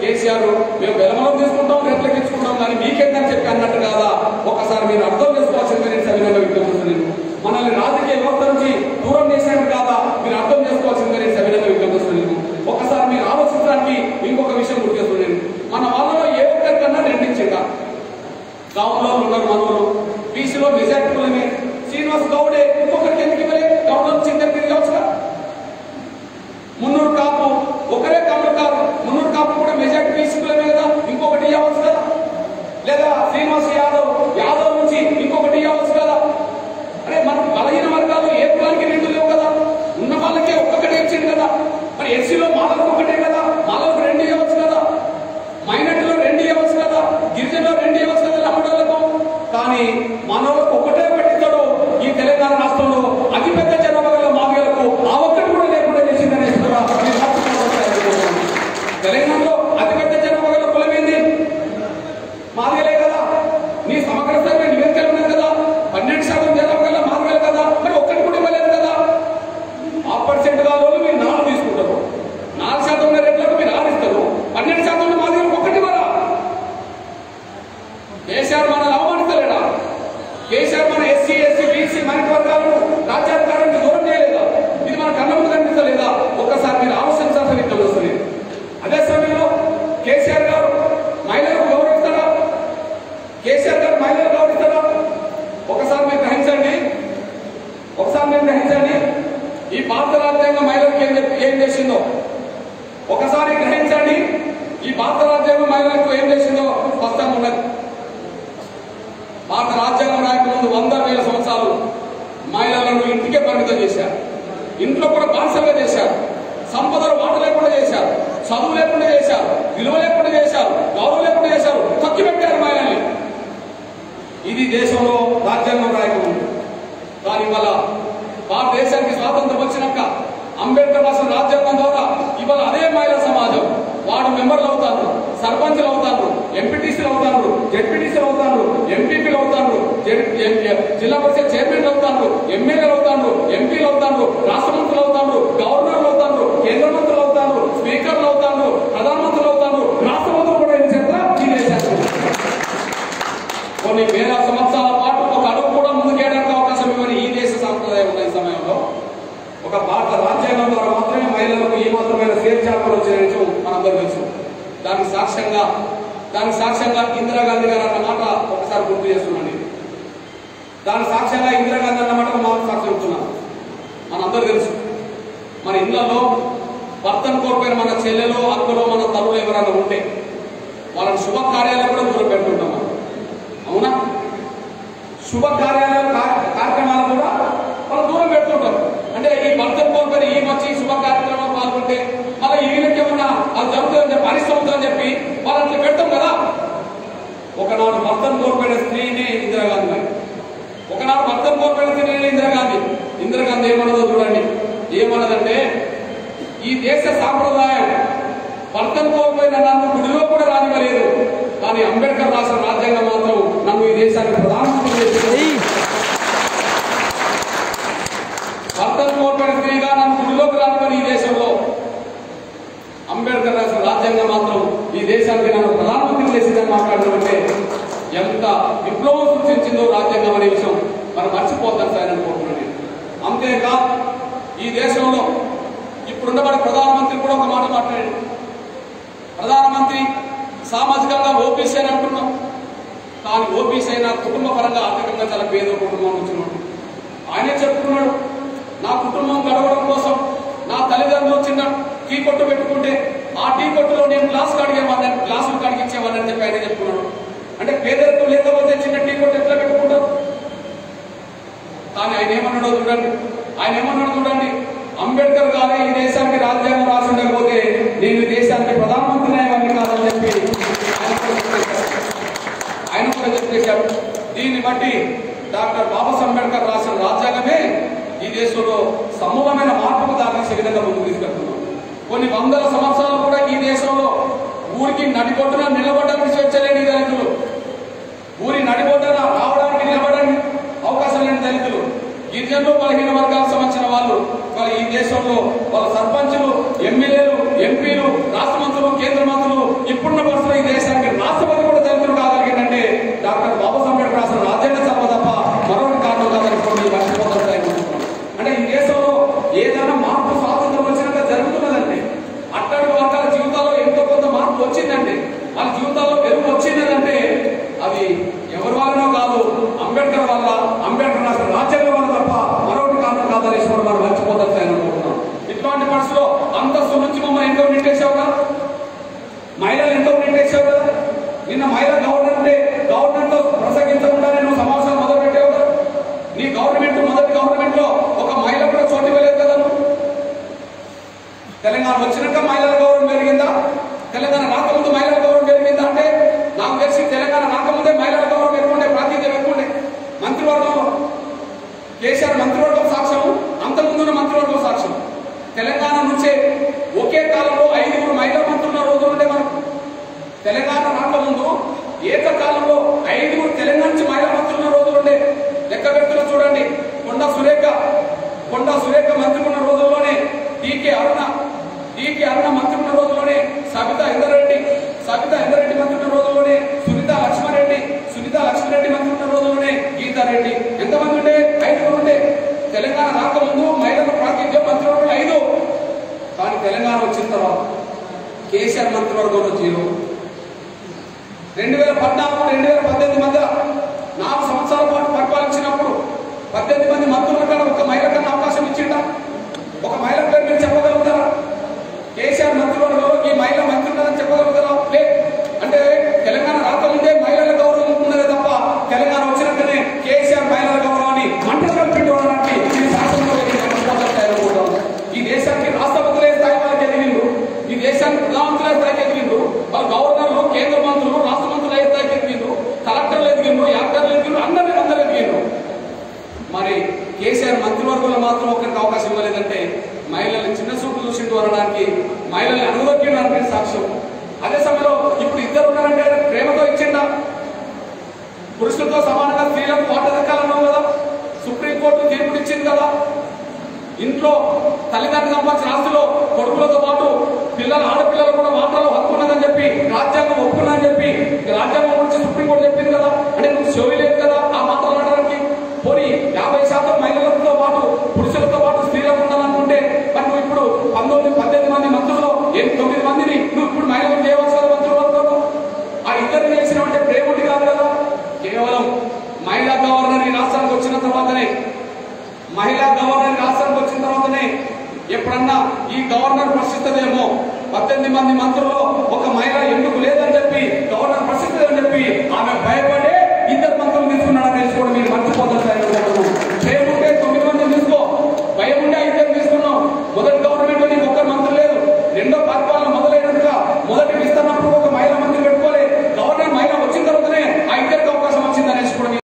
కేసీఆర్ మేము వెలమలం తీసుకుంటాం, రెట్లకి ఇచ్చుకుంటాం, కానీ మీకేందని చెప్పి అన్నట్టు కాదా? ఒకసారి మీరు అర్థం చేసుకోవాల్సింది నేను సవినంగా విజ్ఞప్తిస్తున్నాను. మనల్ని రాజకీయ వ్యవస్థ నుంచి దూరం చేసినట్టు కాదా మీరు అర్థం చేసుకోవాల్సింది నేను సవినంగా విజ్ఞప్తిస్తున్నాను. ఒకసారి మీరు ఆలోచించడానికి ఇంకొక విషయం గుర్తు చేస్తున్నాను. మన వాళ్ళలో ఏ ఒక్కరికన్నా 2 ఇచ్చిందా? గౌడ్లో ఉన్నారు మనవులు, బీసీలో మెజార్టీలమే. శ్రీనివాస్ గౌడే ఇంకొకరికి ఎందుకు ఇవ్వలే? గౌడ్లో చింతలు తిరిగి వచ్చుగా. మున్నూరు కాపు ఒకరే కమల్ కాపు, మున్నూరు కాపు కూడా మెజార్టీ బీసీలమే కదా, ఇంకొకటి ఇవ్వచ్చు కదా. లేదా శ్రీనివాస్ యాదవ్ నుంచి ఇంకొకటి ఇవ్వచ్చు కదా. అరే మనం బలహీన వర్గాలు ఏ కులానికి 2 లేవు కదా, ఉన్న వాళ్ళకే ఒక్కొక్కటే ఇచ్చింది కదా. మరి ఈ భారత రాజ్యాంగం మహిళలకు ఏం చేసిందో స్పష్టంగా ఉన్నది. భారత రాజ్యాంగం రాకముందు 100,000 సంవత్సరాలు మహిళలను ఇంటికే పరిమితం చేశారు. ఇంట్లో కూడా బానిసలుగా చేశారు. సంపదలు వాట లేకుండా చేశారు. చదువు లేకుండా చేశారు. విలువ లేకుండా చేశారు. గౌరవం లేకుండా చేశారు. తొక్కి పెట్టారు మహిళల్ని. ఇది దేశంలో రాజ్యాంగం రాయకముందు. కానీ ఇవాళ భారతదేశానికి స్వాతంత్రం వచ్చినాక అంబేద్కర్ రాసిన రాజ్యాంగం ద్వారా ఇవాళ అదే మహిళా సమాజం వార్డు మెంబర్లు అవుతారు, సర్పంచ్లు అవుతారు, ఎంపీటీసీలు అవుతారు, జెడ్పీటీసీలు అవుతారు, ఎంపీపీలు అవుతారు, జిల్లా పరిషత్ చైర్మన్లు అవుతారు, ఎమ్మెల్యేలు అవుతారు, ఎంపీలు అవుతారు, రాష్ట్ర మంత్రులు అవుతారు, గవర్నర్లు అవుతారు, కేంద్ర మంత్రులు అవుతారు, స్పీకర్లు అవుతారు, ప్రధానమంత్రులు అవుతారు, రాష్ట్ర మంత్రులు కూడా ఏం చేస్తారు ఈ దేశానికి. కొన్ని వేల సంవత్సరాల పాటు ఒక అడుగు కూడా ముందుకేయడానికి అవకాశం ఇవ్వని ఈ దేశ సాంప్రదాయం ఉన్న ఈ సమయంలో ఒక భారత రాజ్యాంగం ద్వారా మాత్రమే మహిళలకు ఏ మాత్రమైన స్వేచ్ఛాకులు వచ్చిన విషయం మనందరూ తెలుసు. దానికి సాక్ష్యంగా ఇందిరాగాంధీ గారు అన్న మాట ఒకసారి గుర్తు చేస్తున్నాను. దాని సాక్ష్యంగా ఇందిరాగాంధీ అన్న మాట మాకు సాక్ష్యం ఇస్తున్నాను. మనందరూ తెలుసు మన ఇళ్లలో భర్తను కోల్పోయిన మన చెల్లెలో అక్కలో మన తల్లులు ఎవరైనా ఉంటే వాళ్ళని శుభకార్యాలకు కూడా దూరం పెట్టుకుంటాం. అవునా? శుభకార్యాలు కార్యక్రమాలు కూడా వాళ్ళు దూరం పెడుతుంటారు. అంటే ఈ భర్తను కోల్పోయిన ఈ వచ్చి శుభ కార్యక్రమాలు పాల్గొంటే మళ్ళీ ఈయనకి ఏమన్నా అది జరుగుతుందని చెప్పి అనిష్టమవుతుందని చెప్పి వాళ్ళు అట్లా పెడతాం కదా. ఒకనాడు భర్తను కోల్పోయిన స్త్రీనే ఇందిరాగాంధీ. ఒకనాడు భర్తను కోల్పోయిన స్త్రీనే ఇందిరాగాంధీ ఏమన్నదో చూడండి. ఏమన్నదంటే ఈ దేశ సాంప్రదాయం భర్తను కోల్పోయిన నన్ను గుడిలో కూడా రానివ్వలేదు, కానీ అంబేద్కర్ రాసిన రాజ్యాంగం మాత్రం నన్ను ఈ దేశానికి ప్రధానమంత్రి చేసింది. భర్తను కోల్పోయిన స్త్రీగా నన్ను గుడిలోకి రానివ్వని ఈ దేశంలో అంబేద్కర్ రాసిన రాజ్యాంగం మాత్రం ఈ దేశానికి నన్ను ప్రధానమంత్రి చేసిందని మాట్లాడమంటే ఎంత విప్లవం సృష్టించిందో రాజ్యాంగం అనే విషయం మనం మర్చిపోతాం సార్ అనుకుంటున్నాను. అంతేకాదు ఈ దేశంలో ఇప్పుడున్న మన ప్రధానమంత్రి కూడా ఒక మాట మాట్లాడాడు. ప్రధానమంత్రి సామాజికంగా ఓబీసీ అని అంటున్నాం, కానీ ఓబీసీ అయినా కుటుంబ పరంగా ఆర్థికంగా చాలా పేద కుటుంబం వచ్చినాడు. ఆయనే చెప్తున్నాడు, నా కుటుంబం గడవడం కోసం నా తల్లిదండ్రులు చిన్న టీ కొట్టు పెట్టుకుంటే ఆ టీ కొట్టులో నేను గ్లాసులు కడిగిచ్చేవాడిని చెప్పి ఆయన చెప్తున్నాడు. అంటే పేదరికం లేకపోతే చిన్న టీ కొట్టు ఎట్లా పెట్టుకుంటారు? కానీ ఆయన ఏమన్నాడో చూడండి. అంబేద్కర్ గారు ఈ దేశానికి రాజ్యాంగం రాసి ఉండకపోతే నేను ఈ దేశానికి ప్రధానమంత్రి అయ్యేవాడిని కాదని చెప్పి ఆయన కూడా చెప్పేశాడు. దీన్ని బట్టి డాక్టర్ బాబాసాహెబ్ అంబేద్కర్ రాసిన రాజ్యాంగమే ఈ దేశంలో సమూలమైన మార్పుకు దారితీసే విధంగా ముందుకు తీసుకెళ్తున్నాం. కొన్ని వందల సంవత్సరాలు కూడా ఈ దేశంలో ఊరికి నడిబొడ్డున నిలబడడానికి స్వేచ్ఛ లేని దళితులు, ఊరి నడిబొడ్డున రావడానికి నిలబడడానికి అవకాశం లేని దళితులు, గిరిజనులు, బలహీన వర్గాలకు సంబంధించిన వాళ్ళు ఈ దేశంలో వాళ్ళ సర్పంచులు, ఎమ్మెల్యేలు, ఎంపీలు, రాష్ట్ర మంత్రులు, కేంద్ర మంత్రులు, ఇప్పుడున్న పరిస్థితుల్లో ఈ దేశానికి రాష్ట్రపతి కూడా దళితులు కాగలిగిందంటే డాక్టర్ బాబాసాహెబ్ అంబేద్కర్ రాసిన రాజ్యాంగ చర్మ తప్ప మరొక కారణం కాదని మర్చిపోతారు. అంటే ఈ దేశంలో ఏదైనా మార్పు స్వాతంత్రం వచ్చినాక జరుగుతున్నదంటే అట్టడుగు వర్గాల జీవితాల్లో ఎంతో కొంత మార్పు వచ్చిందంటే వాళ్ళ జీవితాల్లో వెలుగు వచ్చిందంటే అది ఎవరి వల్లనో కాదు, అంబేద్కర్ వల్ల, అంబేద్కర్ రాసిన రాజ్యాంగం వల్ల తప్ప మరొకటి కారణం కాదని మనం మర్చిపోతారు అనుకుంటున్నాం. ఇట్లాంటి పరిస్థితిలో అంతస్తు నుంచి మమ్మల్ని ఎంతో నింటేసావు కదా, మహిళలు ఎంతో నింటేసావు కదా. నిన్న మహిళా గవర్నమెంట్ తో ప్రసంగించకుండా నేను సమావేశం మొదలు పెట్టావు కదా. నీ మొదటి గవర్నమెంట్ లో ఒక మహిళ కూడా చోటు ఇవ్వలేదు కదా. తెలంగాణ వచ్చినాక మహిళల గౌరవం పెరిగిందా? తెలంగాణ రాకముందు మహిళల గౌరవం పెరిగిందా? అంటే నాకు తెలిసి తెలంగాణ రాకముందే మహిళల గౌరవం ఎక్కువండే, ప్రాతినిధ్యం ఎక్కువండే. మంత్రివర్గంలో కేసీఆర్ మంత్రివర్గం సాక్ష్యం, అంతకుముందున్న మంత్రివర్గం సాక్ష్యం. తెలంగాణ నుంచే ఒకే కాలంలో 5 మహిళా మంత్రుల రోజులు ఉండే మనకు. తెలంగాణ రాకముందు ఏకకాలంలో 5 తెలంగాణ నుంచి మహిళా మంత్రుల రోజులు ఉండే. లెక్క పెడుతున్న చూడండి, కొండా సురేఖ మంత్రి ఉన్న రోజుల్లోనే డీకే అరుణ మంత్రి ఉన్న రోజుల్లోనే సబితా ఇందరెడ్డి మంత్రి ఉన్న రోజుల్లోనే సునీతా లక్ష్మారెడ్డి మంత్రి ఉన్న రోజుల్లోనే గీతారెడ్డి. ఎంతమంది ఉండే? 5 ఉండే. తెలంగాణ రాకముందు మహిళల ప్రాతినిధ్యం మంత్రివర్గంలో 5. కానీ తెలంగాణ వచ్చిన తర్వాత కేసీఆర్ మంత్రివర్గంలో 0. 2014-2018 మధ్య 4 సంవత్సరాల పాటు పరిపాలించినప్పుడు 18 మంది మంత్రుల కన్నా ఒక మహిళ కన్నా అవకాశం ఇచ్చిండా? ఒక మహిళ పేరు మీరు చెప్పగలుగుతారా? కేసీఆర్ మంత్రివర్గంలో ఈ మహిళ మంత్రి ఉన్నారని చెప్పగలుగుతారా? ప్రధానమంత్రుల స్థాయికి ఎదిగిండ్రు, వాళ్ళు గవర్నర్లు, కేంద్ర మంత్రులు, రాష్ట్ర మంత్రులు అయ్యే స్థాయికి ఎదిగిండ్రు, కలెక్టర్లు ఎదిగిండ్రు, యాక్టర్లు ఎదిగిండ్రు, అందరూ ఎదిగిండ్రు. మరి కేసీఆర్ మంత్రివర్గంలో మాత్రం ఒకరికి అవకాశం ఇవ్వలేదంటే మహిళల్ని చిన్న చూపు చూసిండు అనడానికి, మహిళల్ని అనుమతించడం అనడానికి సాక్ష్యం. అదే సమయంలో ఇప్పుడు ఇద్దరు ఉన్నారంటే ప్రేమతో ఇచ్చిండా? పురుషులతో సమానంగా స్త్రీలకు వాటా దక్కాలన్నావు కదా, సుప్రీంకోర్టు తీర్పు ఇచ్చింది కదా. ఇంట్లో తల్లిదండ్రులు సంపాదించిన ఆస్తిలో కొడుకులతో పాటు ఆడపిల్లలు కూడా వాటాలో హక్కు ఉన్నదని చెప్పి రాజ్యాంగం ఒప్పుకున్నదని చెప్పి రాజ్యాంగం గురించి సుప్రీంకోర్టు చెప్పింది కదా. అంటే నువ్వు చెవి లేదు కదా ఆ మాటలు ఆడడానికి. పోనీ 50% మహిళలతో పాటు పురుషులతో పాటు స్త్రీలకు ఉండాలనుకుంటే మరి నువ్వు ఇప్పుడు 18 మంది మంత్రుల్లో 9 మందిని నువ్వు ఇప్పుడు మహిళలు చేయవచ్చు కదా మంత్రులు. ఆ ఇద్దరిని చేసినామంటే ప్రేముడి కాదు కదా. కేవలం మహిళా గవర్నర్ ఈ రాష్ట్రానికి వచ్చిన తర్వాతనే ఎప్పుడన్నా ఈ గవర్నర్ ప్రశ్నిస్తుందేమో 18 మంది మంత్రుల్లో ఒక మహిళ ఎందుకు లేదని చెప్పి గవర్నర్ ప్రశ్నిస్తుందని చెప్పి ఆమె భయపడే ఇద్దరు మంత్రులు తీసుకున్నాడని తెలుసుకోవడం మీరు మర్చిపోతారు. భయం ఉంటే 9 మందిని తీసుకో, భయం ఉంటే 5 తీసుకున్నాం. మొదటి గవర్నమెంట్ లో నీకు ఒక్క మంత్రి లేదు. రెండో పరిపాలన మొదలైనట్టుగా మొదటి విస్తరణప్పుడు ఒక మహిళా మంత్రి పెట్టుకోలే. గవర్నర్ మహిళ వచ్చిన తర్వాతనే ఆ ఇద్దరికి అవకాశం వచ్చిందని తెలుసుకోవడం.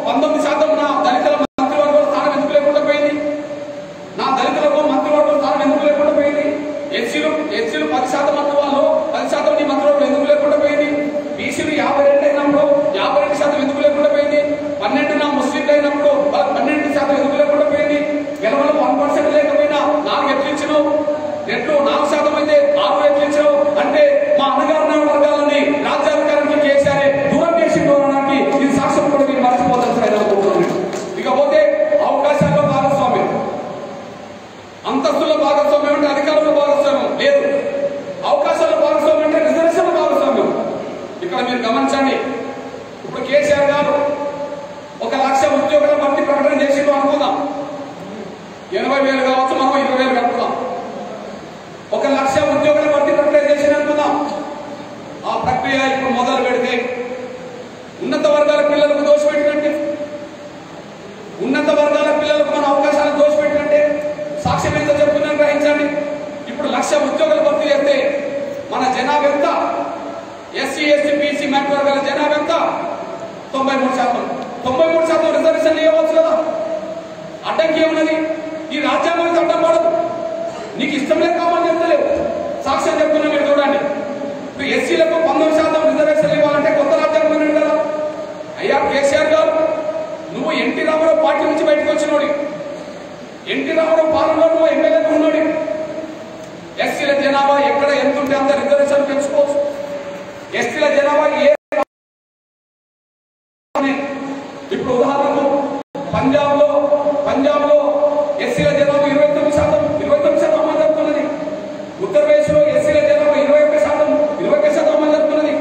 19% నా దళితుల మంత్రివర్గంలో స్థానం ఎందుకు లేకుండా పోయింది? నా దళితులకు మంత్రివర్గంలో స్థానం ఎందుకు లేకుండా పోయింది? ఎస్సీలు 10% మంత్రి వాళ్ళు 10% నీ మంత్రివర్గం ఎందుకు లేకుండా పోయింది? బీసీలు 52 అయినప్పుడు 52% ఎందుకు లేకుండా పోయింది? 12 నా ముస్లింలు అయినప్పుడు 12% ఎందుకు లేకుండా పోయింది? గెలవలో 1% లేకపోయినా 4 ఎట్లు ఇచ్చినావు, రెట్లు 4% అయితే 6 ఎట్లు ఇచ్చినావు. అంటే మా అన్నగారు వర్గాలని రాజ్యాధికారానికి కేసీఆర్ దూరం చేసిండు అనడానికి ఇది సాక్ష్యం కూడా మీరు మర్చిపోతారు. ఇకపోతే అవకాశాల్లో భాగస్వామ్యం, అంతస్తుల భాగస్వామ్యం అంటే అధికారుల భాగస్వామ్యం లేదు. అవకాశాల భాగస్వామ్యం అంటే రిజర్వేషన్ల భాగస్వామ్యం. ఇక్కడ మీరు గమనించండి. ఇప్పుడు కేసీఆర్ గారు 1,00,000 ఉద్యోగుల భర్తీ ప్రకటన చేసిండు అనుకుందాం. 80,000 కావచ్చు, మనం 20,000 కలుపుదాం. 1,00,000 ఉద్యోగుల భర్తీ ప్రక్రియ చేసిన అనుకుందాం. ఆ ప్రక్రియ ఇప్పుడు మొదలు పెడితే ఉన్నత వర్గాల పిల్లలకు దోషపెట్టినట్టే, ఉన్నత వర్గాల పిల్లలకు మన అవకాశాలను దోషపెట్టినట్టే. సాక్ష్యం ఎంత చెప్తున్నాను గ్రహించండి. ఇప్పుడు 1,00,000 ఉద్యోగులు భర్తీ చేస్తే మన జనాభా ఎంత? ఎస్సీ ఎస్టీ బీసీ మైనారిటీ వర్గాల జనాభా ఎంత? 93%. 93% రిజర్వేషన్లు ఇవ్వచ్చు కదా. అడ్డంకి ఏమున్నది? ఈ రాజ్యాంగానికి అడ్డం పడదు. నీకు ఇష్టం లేదు కావాలని చెప్తలేవు. సాక్ష్యం చెప్తున్నా మీరు చూడండి. ఇప్పుడు ఎస్సీలకు 19% రిజర్వేషన్లు ఇవ్వాలంటే కొత్త రాజ్యాంగం కదా. అయ్యా కేసీఆర్ గారు, నువ్వు ఎన్టీ రామారావు పార్టీ నుంచి బయటకు వచ్చినోడి, ఎన్టీ రామారావు పాలనలో నువ్వు ఎమ్మెల్యేగా ఉన్నోడి. ఎస్సీల జనాభా ఎక్కడ ఎంత ఉంటే అంత రిజర్వేషన్ పెంచుకోవచ్చు. ఎస్సీల జనాభా ఇప్పుడు ఉదాహరణకు పంజాబ్ లో ఎస్సీల జనాభా 29% అమలు జరుగుతున్నది. ఉత్తరప్రదేశ్ లో ఎస్సీల జనాభా 21% అమలు జరుగుతున్నది.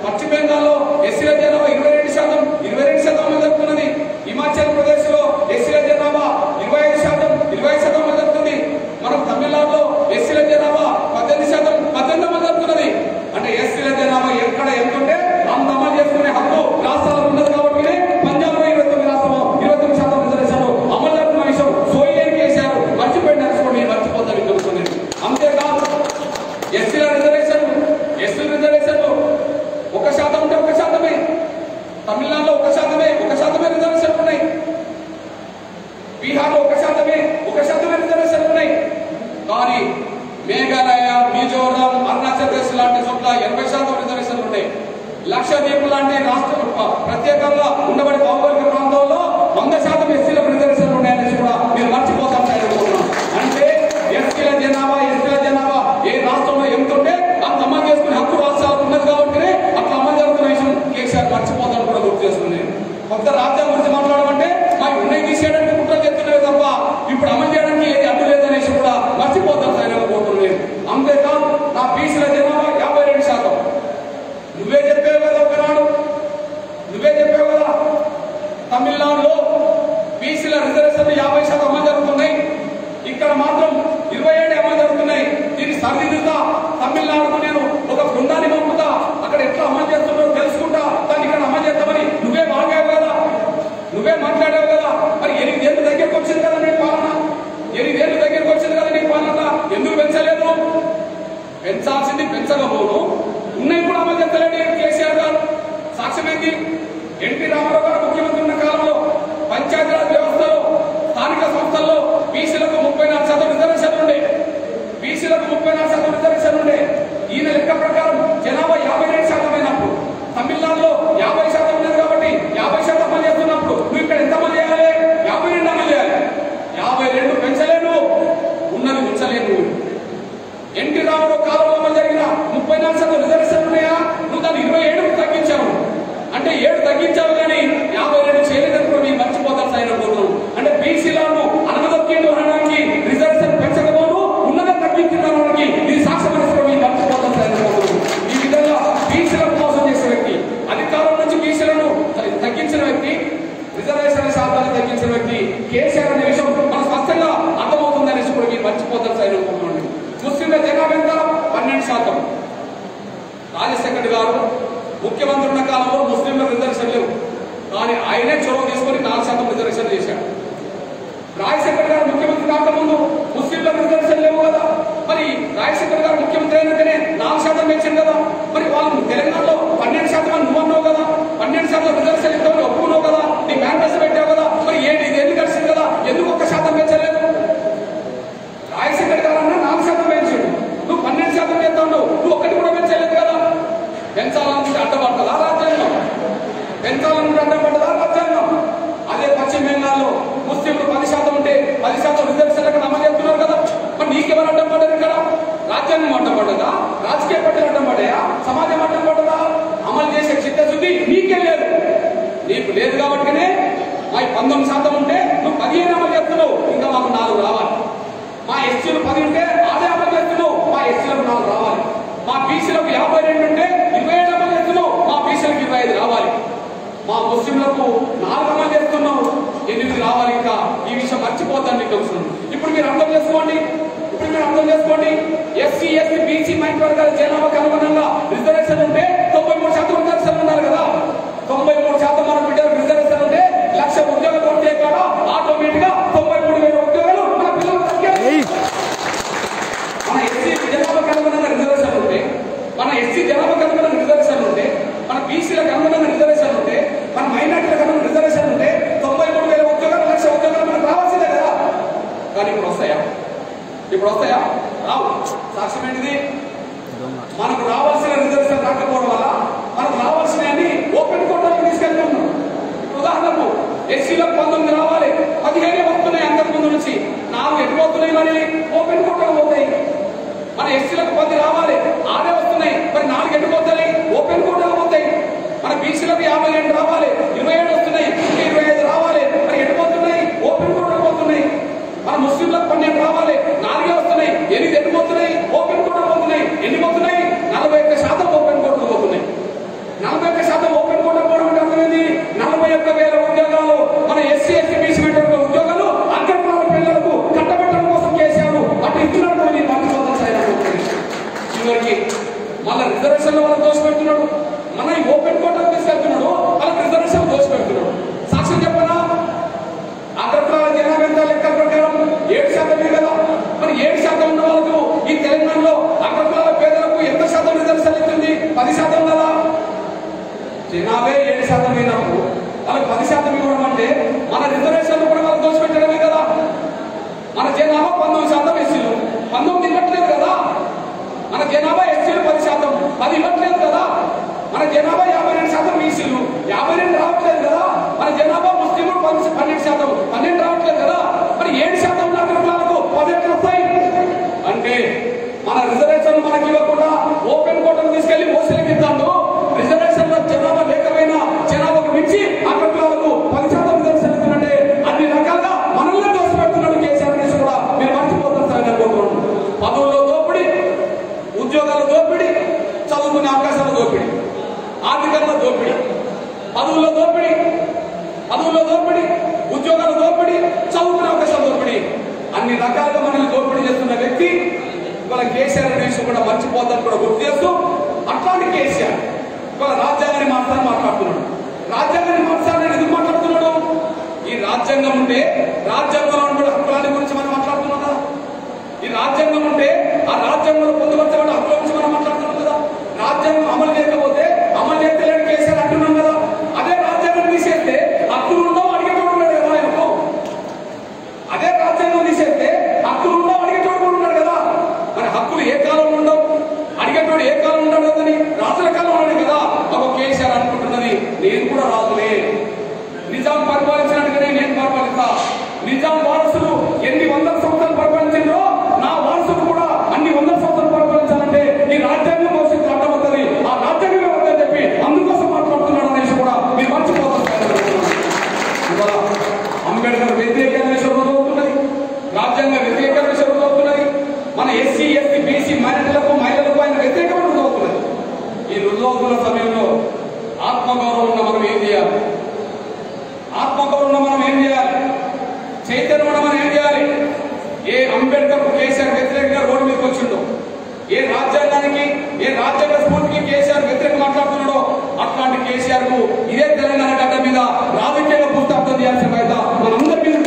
పశ్చిమ బెంగాల్లో ఎస్సీల జనాభా 22% అమలు జరుగుతున్నది. హిమాచల్ ప్రదేశ్ లో ఎస్సీల జనాభా 25% అమలు జరుగుతుంది. మనం తమిళనాడులో ఎస్సీల జనాభా 18% అమలు జరుగుతున్నది. అంటే ఎస్సీల జనాభా ఎక్కడ ఎంత ఉంటే అంత అమలు చేసుకునే హక్కు రాష్ట్రాలకు ఉన్నది. కాబట్టి పంజాబ్ లో 29% రిజర్వేషన్ అమలు జరుగుతున్న విషయం సోయిలేని కేసీఆర్ మర్చిపోయిన మర్చిపోతారు తెలుస్తుంది. అంతేకాదు ఎస్సీల రిజర్వేషన్లు 1% ఉంటే 1%. తమిళనాడులో 1% రిజర్వేషన్లు ఉన్నాయి. బీహార్లో 1% రిజర్వేషన్లు ఉన్నాయి. కానీ మేఘాలయ, మిజోరాం, అరుణాచల్ ప్రదేశ్ లాంటి చోట్ల 80% రిజర్వేషన్లు ఉన్నాయి. లక్షద్వీప్ లాంటి రాష్ట్రం ప్రత్యేకంగా ఉండబడి భౌగోళిక ప్రాంతంలో 100% ఎస్సీలకు రిజర్వేషన్లు ఉన్నాయని కూడా మీరు మర్చిపోతారు. అంటే ఎస్సీల జనాభా ఏ రాష్ట్రంలో ఎంత ఉంటే అంత అమలు చేసుకునే హక్కు రాష్ట్రాలకు ఉన్నది. కాబట్టి అట్లా అమలు జరుగుతున్న విషయం కేసీఆర్ మర్చిపోతాను కూడా గుర్తు చేస్తుంది. కొత్త రాజ్యాంగం గురించి మాట్లాడమంటే మాకు ఉన్నాయి తీసేయడానికి కుట్రలు చెప్తున్నవి తప్ప ఇప్పుడు అమలు చేయడానికి ఏది అడ్డు లేదనేసి కూడా మర్చిపోతాను సరైనపోతున్నాను. అంతేకాదు నా బీసీల జనాభా 52%. నువ్వే చెప్పావు కదా ఒకనాడు, తమిళనాడులో బీసీల పెంచాల్సింది పెంచకపోను, ఉన్నాయి కూడా అమలు చేస్తలేడు కేసీఆర్ గారు. సాక్ష్యమైంది. ఎన్టీ రామారావు గారు ముఖ్యమంత్రి ఉన్న కాలంలో పంచాయతీరాజ్ వ్యవస్థలో స్థానిక సంస్థల్లో బీసీలకు 34% రిజర్వేషన్ ఉండే. బీసీలకు 34% రిజర్వేషన్ ఉండే. ఈయన లెక్క ప్రకారం జనాభా 52% అయినప్పుడు, తమిళనాడులో 50% ఉన్నది కాబట్టి 50% అమలు చేస్తున్నప్పుడు నువ్వు ఇక్కడ ఎంత అమలు చేయాలి? 52 అమలు చేయాలి. 52 పెంచలేను, ఉన్నది ఉంచలేను. ఎన్టీ రామారావు కాలంలో అమలు జరిగిన 34% రిజర్వేషన్ ఉన్నాయా? నువ్వు దాన్ని 27కు తగ్గించావు. అంటే 7 తగ్గించావు కానీ 52 చేయలేదనుకో నీ మర్చిపోతాను సైన్ అనుకుంటున్నావు. అంటే బీసీలను అనగదొక్కిండు అనడానికి రిజర్వేషన్ పెంచకపోను, ఉన్నదే తగ్గించడానికి ఇది సాక్ష్యం అనుకో నీ మర్చిపోతాను సైన్ అనుకుంటున్నావు. ఈ విధంగా బీసీలను మోసం చేసే వ్యక్తి, అధికారం నుంచి బీసీలను తగ్గించిన వ్యక్తి, రిజర్వేషన్ శాతాన్ని తగ్గించిన వ్యక్తి కేసీఆర్ అనే విషయం మనకు స్పష్టంగా అర్థమవుతుందనేసి కూడా మీరు మర్చిపోతారు సైన్ అనుకుంటున్నాను. ముస్లింల జనాభా ఎంత? 12%. రాజశేఖర్ గారు ముఖ్యమంత్రి ఉన్న కాలంలో ముస్లింల రిజర్వేషన్ లేవు, కానీ ఆయనే చొరవ తీసుకొని 4% రిజర్వేషన్ చేశాడు. రాజశేఖర్ గారు ముఖ్యమంత్రి కాకముందు ముస్లింల రిజర్వేషన్ లేవు కదా, మరి రాజశేఖర్ గారు ముఖ్యమంత్రి అయినాకనే 4% పెంచింది కదా. మరి వాళ్ళు తెలంగాణలో 12% అని నువ్వు అన్నావు కదా, 12% రిజర్వేషన్ ఇస్తామని ఒప్పుకున్నావు కదా, నీ మేనిఫెస్టో పెట్టావు కదా. మరి ఏంటి ఇది ఎందుకు వచ్చింది కదా, ఎందుకు 1% పెంచలేదు? రాజశేఖర్ గారు అన్న 4% పెంచాడు, నువ్వు 12% చేస్తా ఉన్నావు, నువ్వు ఒక్కటి కూడా పెంచలేదు కదా. పెంచాలనుకుంటే అడ్డపడుతుందా రాజ్యాంగం? పెంచాలనుకుంటే అడ్డపడ్డదా రాజ్యాంగం? అదే పశ్చిమ బెంగాల్లో ముస్లింలు 10% ఉంటే 10% రిజర్వేషన్లకు అమలు చేస్తున్నారు కదా. మరి నీకెవరు అడ్డం పడ్డారు? ఇక్కడ రాజ్యాంగం అడ్డం పడ్డదా? రాజకీయ పార్టీలు అడ్డం పడ్డాయా? సమాజం అడ్డం పడ్డదా? అమలు చేసే చిత్తశుద్ధి నీకే లేదు. నీకు లేదు కాబట్టినే మా 19% ఉంటే నువ్వు 15 అమలు చేస్తున్నావు, ఇంకా మాకు 4 రావాలి. మా ఎస్సీలు 10 ఉంటే అదే అమలు చేస్తున్నావు, మా ఎస్సీలకు 4 రావాలి. మా బీసీలకు 52 ఉంటే 27 అమలు చేస్తున్నావు, మా బీసీలకు 25 రావాలి. మా ముస్లింలకు 4 అమలు చేస్తున్నావు, 8 రావాలి. ఇంకా ఈ విషయం మర్చిపోతాను నీకు తెలుసు. ఇప్పుడు మీరు అర్థం చేసుకోండి, ఎస్సీ ఎస్టీ బీసీ మైనారిటీ వర్గాల జనాభాకు అనుగుణంగా రిజర్వేషన్ ఉంటే 93% రిజర్వేషన్ ఉన్నారు కదా. 93% మన బిడ్డలకు రిజర్వేషన్ ఉంటే 1,00,000 ఉద్యోగాలు ఉంటే కూడా ఆటోమేటిక్ గా 93,000 ఉద్యోగాలు మన పిల్లలకు దక్కాయి. మన ఎస్సీ జనాభాకు అనుగుణంగా రిజర్వేషన్ ఉంటే, మన ఎస్సీ జనాభాకు అనుగుణంగా రిజర్వేషన్ ఉంటే, మన బీసీలకు అనుగుణంగా రిజర్వేషన్ ఉంటే, మన మైనారిటీలకు అనుగుణంగా రిజర్వేషన్ ఉంటే 93,000 ఉద్యోగాలు 1,00,000 ఉద్యోగాలు మనకు రావాల్సిందే కదా. కానీ ఇప్పుడు వస్తాయా? రావు. సాక్ష్యం ఏంటిది? మనకు రావాల్సిన రిజర్వేషన్ రాకపోవడం వల్ల మనకు రావాల్సిన ఓపెన్ కోటాలకు తీసుకెళ్తున్నాం. ఉదాహరణకు ఎస్సీలకు 19 రావాలి, 15 వస్తున్నాయి. అంతకు ముందు నుంచి 4 ఎటుపోతున్నాయి, మరి ఓపెన్ కోటాలు పోతాయి. మన ఎస్సీలకు 10 రావాలి, 6 వస్తున్నాయి, మరి 4 ఎటుపోతున్నాయి, ఓపెన్ కోటాలు పోతాయి. మన బీసీలకు 52 రావాలి, 27 వస్తున్నాయి, 25 రావాలి, మరి ఎటుపోతున్నాయి, ఓపెన్ కోటాలు పోతున్నాయి. మన ముస్లింలకు 12 రావాలి, 4 వస్తున్నాయి, 8 ఎటుపోతున్నాయి, ఓపెన్ కోటాలు పోతున్నాయి. ఎన్ని పోతున్నాయి? 41% ఓపెన్ కోటాలు పోతున్నాయి. 41% ఓపెన్ కోటాలు పోవడం అంటే అర్థమైంది 41,000 ఉద్యోగాలు మన ఎస్సీ ఎస్టీ బీసీ ఉద్యోగాలు అంగన్వాడీ పిల్లలకు కట్టబెట్టడం కోసం కేసీఆర్ అటు ఇస్తున్నాడు. చివరికి మళ్ళీ రిజర్వేషన్ వాళ్ళకి దోషపెడుతున్నాడు, మన ఈ ఓపెన్ కోటాలు తీసుకెళ్తున్నాడు, వాళ్ళకి రిజర్వేషన్ దోషపెడుతున్నాడు. సాక్ష్యం చెప్పనా? అగ్రకులాల జనాభా ఎంత లెక్కల ప్రకారం 7% కదా. మరి 7% ఉన్న వాళ్ళకు ఈ తెలంగాణలో అగ్రకులాల పేదలకు ఎంత శాతం రిజర్వేషన్ ఇస్తుంది? 10% కదా. జనాభా 7% అయినప్పుడు వాళ్ళకి 10% ఇవ్వడం అంటే మన రిజర్వేషన్ కూడా వాళ్ళకి దోషపెట్టడమే కదా. మన జనాభా 19% ఎస్సీలు, 19 ఇవ్వట్లేదు కదా. మన జనాభా ఎస్సీలు 10%, 10 ఇవ్వట్లేదు కదా. మన జనాభా 52% బీసీలు, 52 రావట్లేదు కదా. మన జనాభా ముస్లింలు 12%, 12 రావట్లేదు కదా. మరి 7% ఉన్న అగ్రకులాలకు 10 వస్తాయి. అంటే మన రిజర్వేషన్ మనకి ఇవ్వకుండా ఓపెన్ కోటాను తీసుకెళ్లి ఓసీలకి ఇస్తాడు. రిజర్వేషన్ జనాభా లేకపోయినా జనాభాకు మించి అగ్రకులాలకు 10% రిజర్వేషన్ ఇస్తున్నట్టే అన్ని రకాలుగా మనల్ని దోషపెడుతున్నాడు కేసీఆర్ అనేసి కూడా మీరు మర్చిపోతారు సార్ అనుకుంటున్నాను. పదవుల్లో దోపిడీ, ఉద్యోగాల దోపిడీ, చదువుకునే అవకాశాల దోపిడీ, ఆర్థికంగా దోపిడీ, పదవుల్లో దోపిడీ, ఉద్యోగాల దోపిడీ, చదువుకునే అవకాశాల దోపిడీ, అన్ని రకాలుగా మనల్ని దోపిడీ చేస్తున్న వ్యక్తి ఇవాళ కేసీఆర్ అనేసి కూడా మర్చిపోతాను కూడా గుర్తు చేస్తూ, అట్లాంటి కేసీఆర్ ఇవాళ రాజ్యాంగాన్ని మాట్లాడుతున్నాడు. రాజ్యాంగాన్ని మార్చాలని ఎందుకు మాట్లాడుతున్నాడు? ఈ రాజ్యాంగం ఉంటే రాజ్యాంగంలో ఉన్న హక్కుల గురించి మనం మాట్లాడుతున్నాం కదా. ఈ రాజ్యాంగం ఉంటే ఆ రాజ్యాంగంలో పొందుపరచబడిన హక్కుల ఎస్సీ ఎస్టీ బీసీ మైనారిటీలకు మహిళలకు ఆయన వ్యతిరేకమైన రుజువుతున్నది. ఈ రుజువుతున్న సమయంలో ఆత్మగౌరవం ఉన్న మనం ఏం చేయాలి? ఆత్మగౌరవం మనం ఏం చేయాలి? చైతన్యం మనం ఏం చేయాలి? ఏ అంబేద్కర్ కేసీఆర్ వ్యతిరేకంగా రోడ్డు మీదకి వచ్చిండో, ఏ రాజ్యాంగానికి ఏ రాజ్యాంగ స్ఫూర్తికి కేసీఆర్ వ్యతిరేకంగా మాట్లాడుతున్నాడో అట్లాంటి కేసీఆర్ కు ఇదే తెలంగాణ గడ్డ మీద రాజకీయంగా పూర్తార్థం చేయాల్సిన బాధ్యత మనందరి మీద.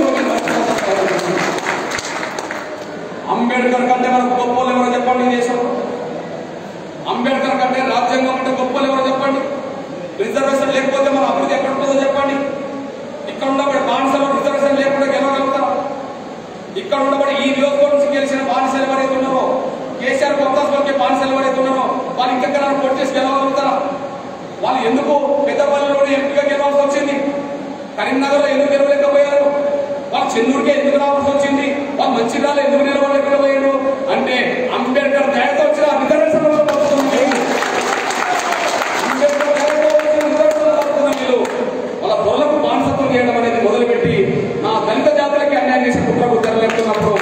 అంబేద్కర్ కంటే మనకు గొప్పలు ఎవరో చెప్పండి దేశంలో? అంబేద్కర్ కంటే రాజ్యాంగం కంటే గొప్పలు ఎవరో చెప్పండి? రిజర్వేషన్ లేకపోతే మన అభివృద్ధి ఎక్కడ ఉంటుందో చెప్పండి? ఇక్కడ ఉన్నప్పుడు బానిసలు రిజర్వేషన్ లేకుండా గెలవగలుగుతారా? ఇక్కడ ఉన్నప్పుడు ఈ నియోజకవర్గం నుంచి గెలిచిన బానిసలు ఎవరైతే ఉన్నారో, కేసీఆర్ కొత్త బానిసలు ఎవరైతే ఉన్నారో వాళ్ళు ఇంకెక్కడ కొట్టేసి గెలవగలుగుతారా? వాళ్ళు ఎందుకు పెద్దపల్లిలోనే ఎంపీగా గెలవాల్సి వచ్చింది? కరీంనగర్లో ఎందుకు గెలవలేకపోయారు? వాళ్ళు చెన్నూరుకే ఎందుకు రావాల్సి వచ్చింది? వాళ్ళు మంచిర్యాలలో ఎందుకు నిలవలేకపోయారు? అంటే అంబేద్కర్ దయతో వచ్చిన రిజర్వేషన్ వాళ్ళ బొర్లకు బానిసత్వం చేయడం అనేది మొదలుపెట్టి నా దళిత జాతులకి అన్యాయం చేసి కుట్రకు తెరలేపుతున్నప్పుడు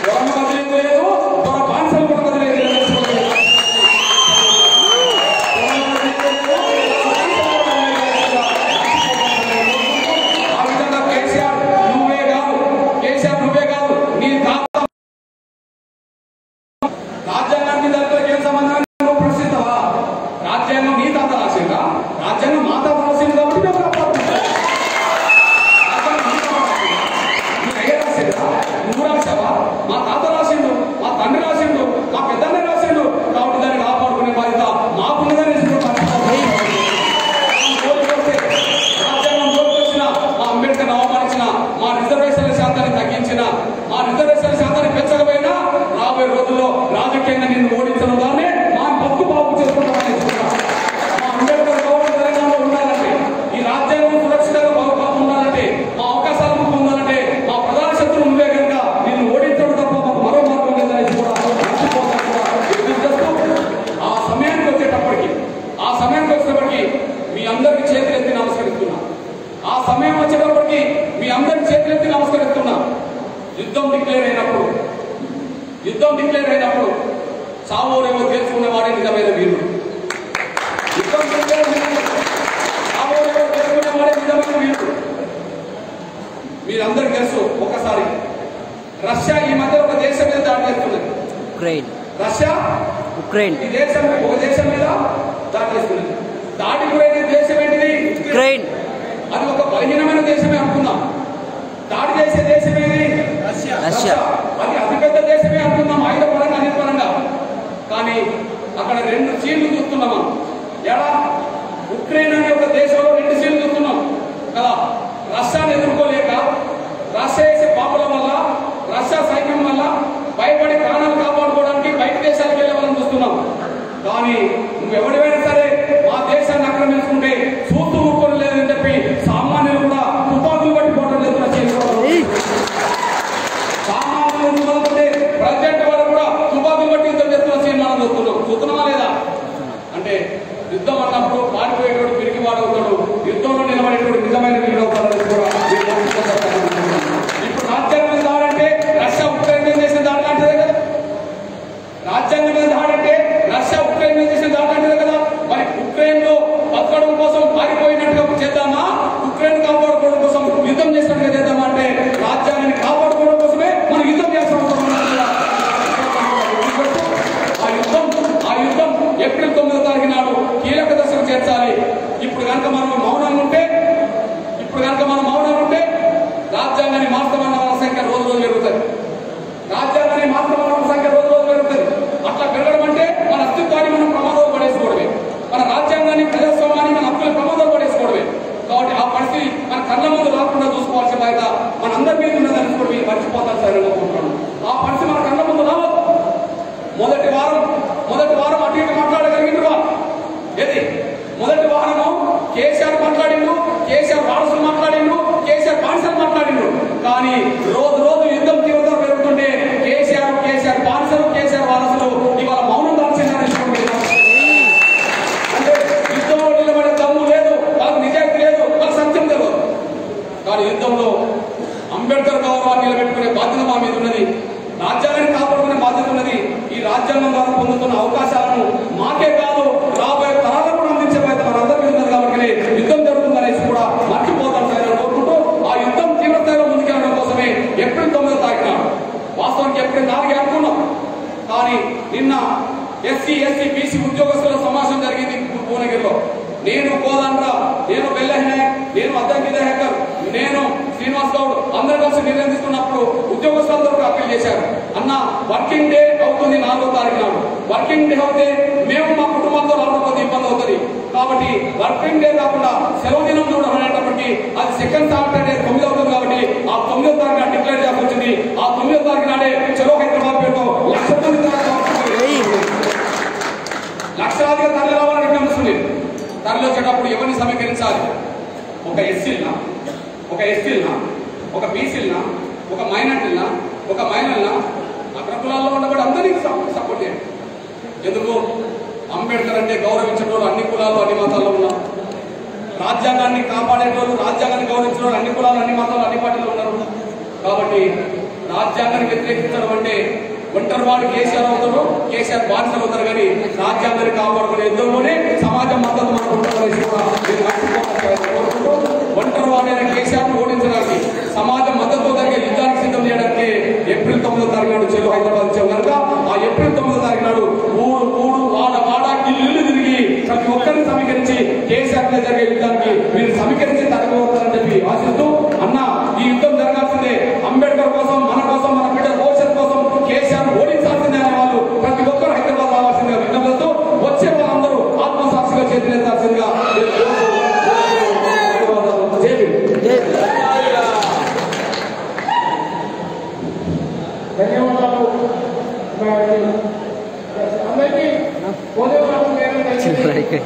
బొరను వదిలేదు లేదు, బొర బానిసలు కూడా వదిలేదు. ఆ విధంగా కేసీఆర్ నువ్వే కాదు నీ రాజ్యాంగానికి దళితులకు ఏం సంబంధం ప్రశ్నిస్తావా? రాజ్యాంగం నీ తాత రాసిందా? రాజ్యాంగం మా తాత రాసింది కాబట్టి నువ్వు రాసావా? మా తాత రాసిండు, మా తండ్రి రాసిండు, మా పెద్దన్న రాసిండు కాబట్టి దాన్ని కాపాడుకునే బాధ్యత మాకున్నదని రాజ్యాంగం వచ్చిన మా అంబేద్కర్ అవమానించిన, మా రిజర్వేషన్ల శాతాన్ని తగ్గించిన, మా రిజర్వేషన్ల శాతాన్ని పెంచకపోయినా రాబోయే రోజుల్లో రాజకీయంగా నిన్ను ఓడించడం దాన్ని మా బతుకు బాగు చేసుకుంటామని మా అంబేద్కర్ గౌరవం తెలంగాణలో ఉండాలంటే, ఈ రాజ్యాంగం సురక్షితంగా బాగు ఉండాలంటే, మా అవకాశాలు పొందాలంటే మా ప్రధాన శత్రువు నువ్వే కనుక నిన్ను ఓడించడం తప్ప మాకు మరో మార్గం లేదనేసి కూడా ఆ సమయానికి వచ్చేటప్పటికి మీ అందరికి చేతులెత్తి నమస్కరిస్తున్నా. ఆ సమయం వచ్చేటప్పటికి మీ అందరికి చేతులెత్తి నమస్కరిస్తున్నా. యుద్ధం డిక్లేర్ అయినప్పుడు చావోరేమో తెలుసుకునేవాడే నిజమైన వీరుడు. యుద్ధం డిక్లేర్ చావోరేమో తెలుసుకునేవాడే నిజమైన వీరుడు. మీరందరికీ తెలుసు. ఒకసారి రష్యా ఈ మధ్య ఒక దేశం మీద దాడి చేస్తున్నది. రష్యా ఈ దేశం ఒక దేశం మీద దాడి చేస్తున్నది. దాడి గురైన దేశం ఏంటిది? ఉక్రెయిన్. అది ఒక బలహీనమైన దేశమే అనుకుందాం. దాడి చేసే దేశం ఏది? రష్యా. అది అతిపెద్ద దేశమే అనుకుందాం ఆయుధ పరంగా అన్ని పరంగా. కానీ అక్కడ 2 చీళ్లు చూస్తున్నాం. ఎలా? ఉక్రెయిన్ అనే ఒక దేశంలో 2 చీళ్లు చూస్తున్నాం కదా. రష్యాను ఎదుర్కోలేక రష్యా చేసే పాపల వల్ల, రష్యా సైన్యం వల్ల భయపడి ప్రాణాలు కాపాడుకోవడానికి బయట దేశాలకు వెళ్ళే వాళ్ళని చూస్తున్నాం. కానీ నువ్వెవడివైనా సరే మా దేశాన్ని ఆక్రమించుకుంటే చూస్తూ ఊరుకోవడం లేదని చెప్పి సామాన్యులు కూడా తుపాకులు పట్టి పోవడం లేదు. సామాన్యులు మొదలుకుంటే ప్రెసిడెంట్ వారు కూడా తుపాకులు పట్టి యుద్ధం చేస్తున్న సీన్ చూస్తున్నామా లేదా? అంటే యుద్ధం అన్నప్పుడు పారిపోయేటోడు పిరికి వాడవుతాడు, యుద్ధంలో నిలబడేటోడు నిజమైన వీడవుతాడని కూడా ఇప్పుడు రాజ్యాంగం మీద దాడంటే రష్యా ఉక్రెయిన్ మీద చేసిన దాడి లాంటిదే కదా. రాజ్యాంగం మీద దాడంటే రష్యా ఉక్రెయిన్ మీద చేసిన దాడి లాంటిదే కదా. మరి ఉక్రెయిన్ లో బతకడం కోసం పారిపోయినట్టుగా చేద్దామా, ఉక్రెయిన్ కాపాడుకోవడం కోసం యుద్ధం చేసినట్టుగా చేద్దామా? అంటే రాజ్యాంగాన్ని కాపాడుకోవడం కోసమే మనం యుద్ధం చేస్తాం. ఆ యుద్ధం ఏప్రిల్ 9వ తారీఖు నాడు కీలక దశకు చేర్చాలి. ఇప్పుడు కనుక మనం మౌనంగా ఉంటే రాజ్యాంగాన్ని మార్చమన్న వాళ్ళ సంఖ్య రోజు పెరుగుతుంది. రాజ్యాంగాన్ని మార్చమన్న వాళ్ళ సంఖ్య రోజు పెరుగుతుంది. అట్లా పెరగడం అంటే మన అస్తిత్వాన్ని మనం ప్రమాదంలో పడేసుకోవడమే, మన రాజ్యాంగాన్ని ప్రజాస్వామ్యాన్ని మన హక్కులు ప్రమాదంలో పడేసుకోవడమే. కాబట్టి ఆ పరిస్థితి మన కళ్ళ ముందు రాకుండా చూసుకోవాల్సిన బాధ్యత మనందరి మీద ఉన్నదని కూడా మీరు మర్చిపోతారు సార్ అనుకుంటున్నాను. ఆ పరిస్థితి మన కళ్ళ ముందు రావద్దు. మొదటి వారం అటు ఇటు మాట్లాడగలిగిండ్రు. ఏది మొదటి వారము కేసీఆర్ మాట్లాడిండు, కేసీఆర్ వారసులు మాట్లాడిండు, కేసీఆర్ బానిసలు మాట్లాడిండు. కానీ రోజు యుద్ధం తీవ్రత పెరుగుతుంటే కేసీఆర్ బానిసలు, కేసీఆర్ వారసులు ఇవాళ మౌనం దాల్చిందని అంటే యుద్ధంలో నిలబడే దమ్ము లేదు, వాళ్ళకి నిజాయితీ లేదు, వాళ్ళకి సత్యం తెలియదు. కానీ యుద్ధంలో అంబేద్కర్ గౌరవాన్ని నిలబెట్టుకునే బాధ్యత మా మీద ఉన్నది, రాజ్యాంగాన్ని కాపాడుకునే బాధ్యత ఉన్నది. పొందుతున్న అవకాశాలను మాకే కాదు రాబోయే తరాలకు కూడా అందించే బాధ్యత మనందరికీ ఉన్నది కాబట్టి యుద్ధం జరుగుతుందనేసి కూడా మర్చిపోతాం సార్ కోరుకుంటూ ఆ యుద్ధం తీవ్రస్థాయిలో ముందుకెళ్ళడం కోసమే ఏప్రిల్ 9వ తారీఖున వాస్తవానికి ఏప్రిల్ 4 అనుకున్నాం. కానీ నిన్న ఎస్సీ బీసీ ఉద్యోగస్తుల సమావేశం జరిగింది భువనగిరిలో. నేను కోదండ్ర, నేను బెల్లహే, నేను అద్దంకి దహేకర్, నేను శ్రీనివాస్ గౌడ్ అందరూ కలిసి నిర్ణయం తీసుకున్నప్పుడు ఉద్యోగస్తులందరూ అప్పీల్ చేశారు. అన్న వర్కింగ్ డే అవుతుంది 4వ తారీఖు నాడు. వర్కింగ్ డే అవుతే మేము మా కుటుంబంతో రావడం ఇబ్బంది అవుతుంది కాబట్టి వర్కింగ్ డే కాకుండా సెలవు దినం చూడడం అనేటప్పటికీ అది సెకండ్ సాటర్డే 9 అవుతుంది కాబట్టి ఆ 9వ తారీఖున డిక్లేర్ చేయాల్సి వచ్చింది. ఆ 9వ తారీఖు నాడే చలో హైదరాబాద్ పేరుతో లక్షలాదిగా తరలి రావాలని విజ్ఞప్తిస్తుంది. తరలి వచ్చేటప్పుడు ఎవరిని సమీకరించాలి? ఒక ఎస్సీలనా, ఒక బీసీలనా, ఒక మైనార్టీలనా, ఒక మైనర్లనా, అగ్రకులాల్లో ఉన్నప్పుడు అందరికీ సపోర్ట్ చేయండి. ఎందుకు? అంబేద్కర్ అంటే గౌరవించేటోళ్ళు అన్ని కులాలు అన్ని మతాల్లో ఉన్నారు. రాజ్యాంగాన్ని కాపాడేటోళ్ళు రాజ్యాంగాన్ని గౌరవించేటోళ్ళు అన్ని కులాలు అన్ని మతాలు అన్ని పార్టీలు ఉన్నారు. కాబట్టి రాజ్యాంగాన్ని వ్యతిరేకించడం అంటే ఒంటరివాడు కేసీఆర్ అవుతారు, కేసీఆర్ బాధ్యతలు అవుతారు. కానీ రాజ్యాంగాన్ని కాపాడుకునే యుద్ధంలోనే సమాజం మద్దతు మనకు ఒంటరివాడైన కేసీఆర్ ను ఓడించడానికి సమాజం మద్దతు జరిగే యుద్ధానికి సిద్ధం చేయడానికి ఏప్రిల్ 9వ తారీఖు నాడు చెలో హైదరాబాద్ వచ్చాం కనుక ఆ ఏప్రిల్ 9వ తారీఖు నాడు ఊరు వాడ ఇల్లు తిరిగి ప్రతి ఒక్కరిని సమీకరించి కేసీఆర్ మీద జరిగే యుద్ధానికి మీరు సమీకరించి తరగవుతారని చెప్పి ఆశిస్తూ అన్న ఈ యుద్ధం జరగాల్సిందే. అంబేద్కర్ కోసం, మన కోసం, మన బిడ్డ భవిష్యత్ కోసం కేసీఆర్ ఓడించాల్సిందే అనే వాళ్ళు ప్రతి ఒక్కరు హైదరాబాద్ రావాల్సిందిగా విజ్ఞప్తిస్తూ వచ్చే వాళ్ళందరూ ఆత్మసాక్షిగా చేతులెత్తాల్సిందిగా ధన్యవాదాలు. అందరికీ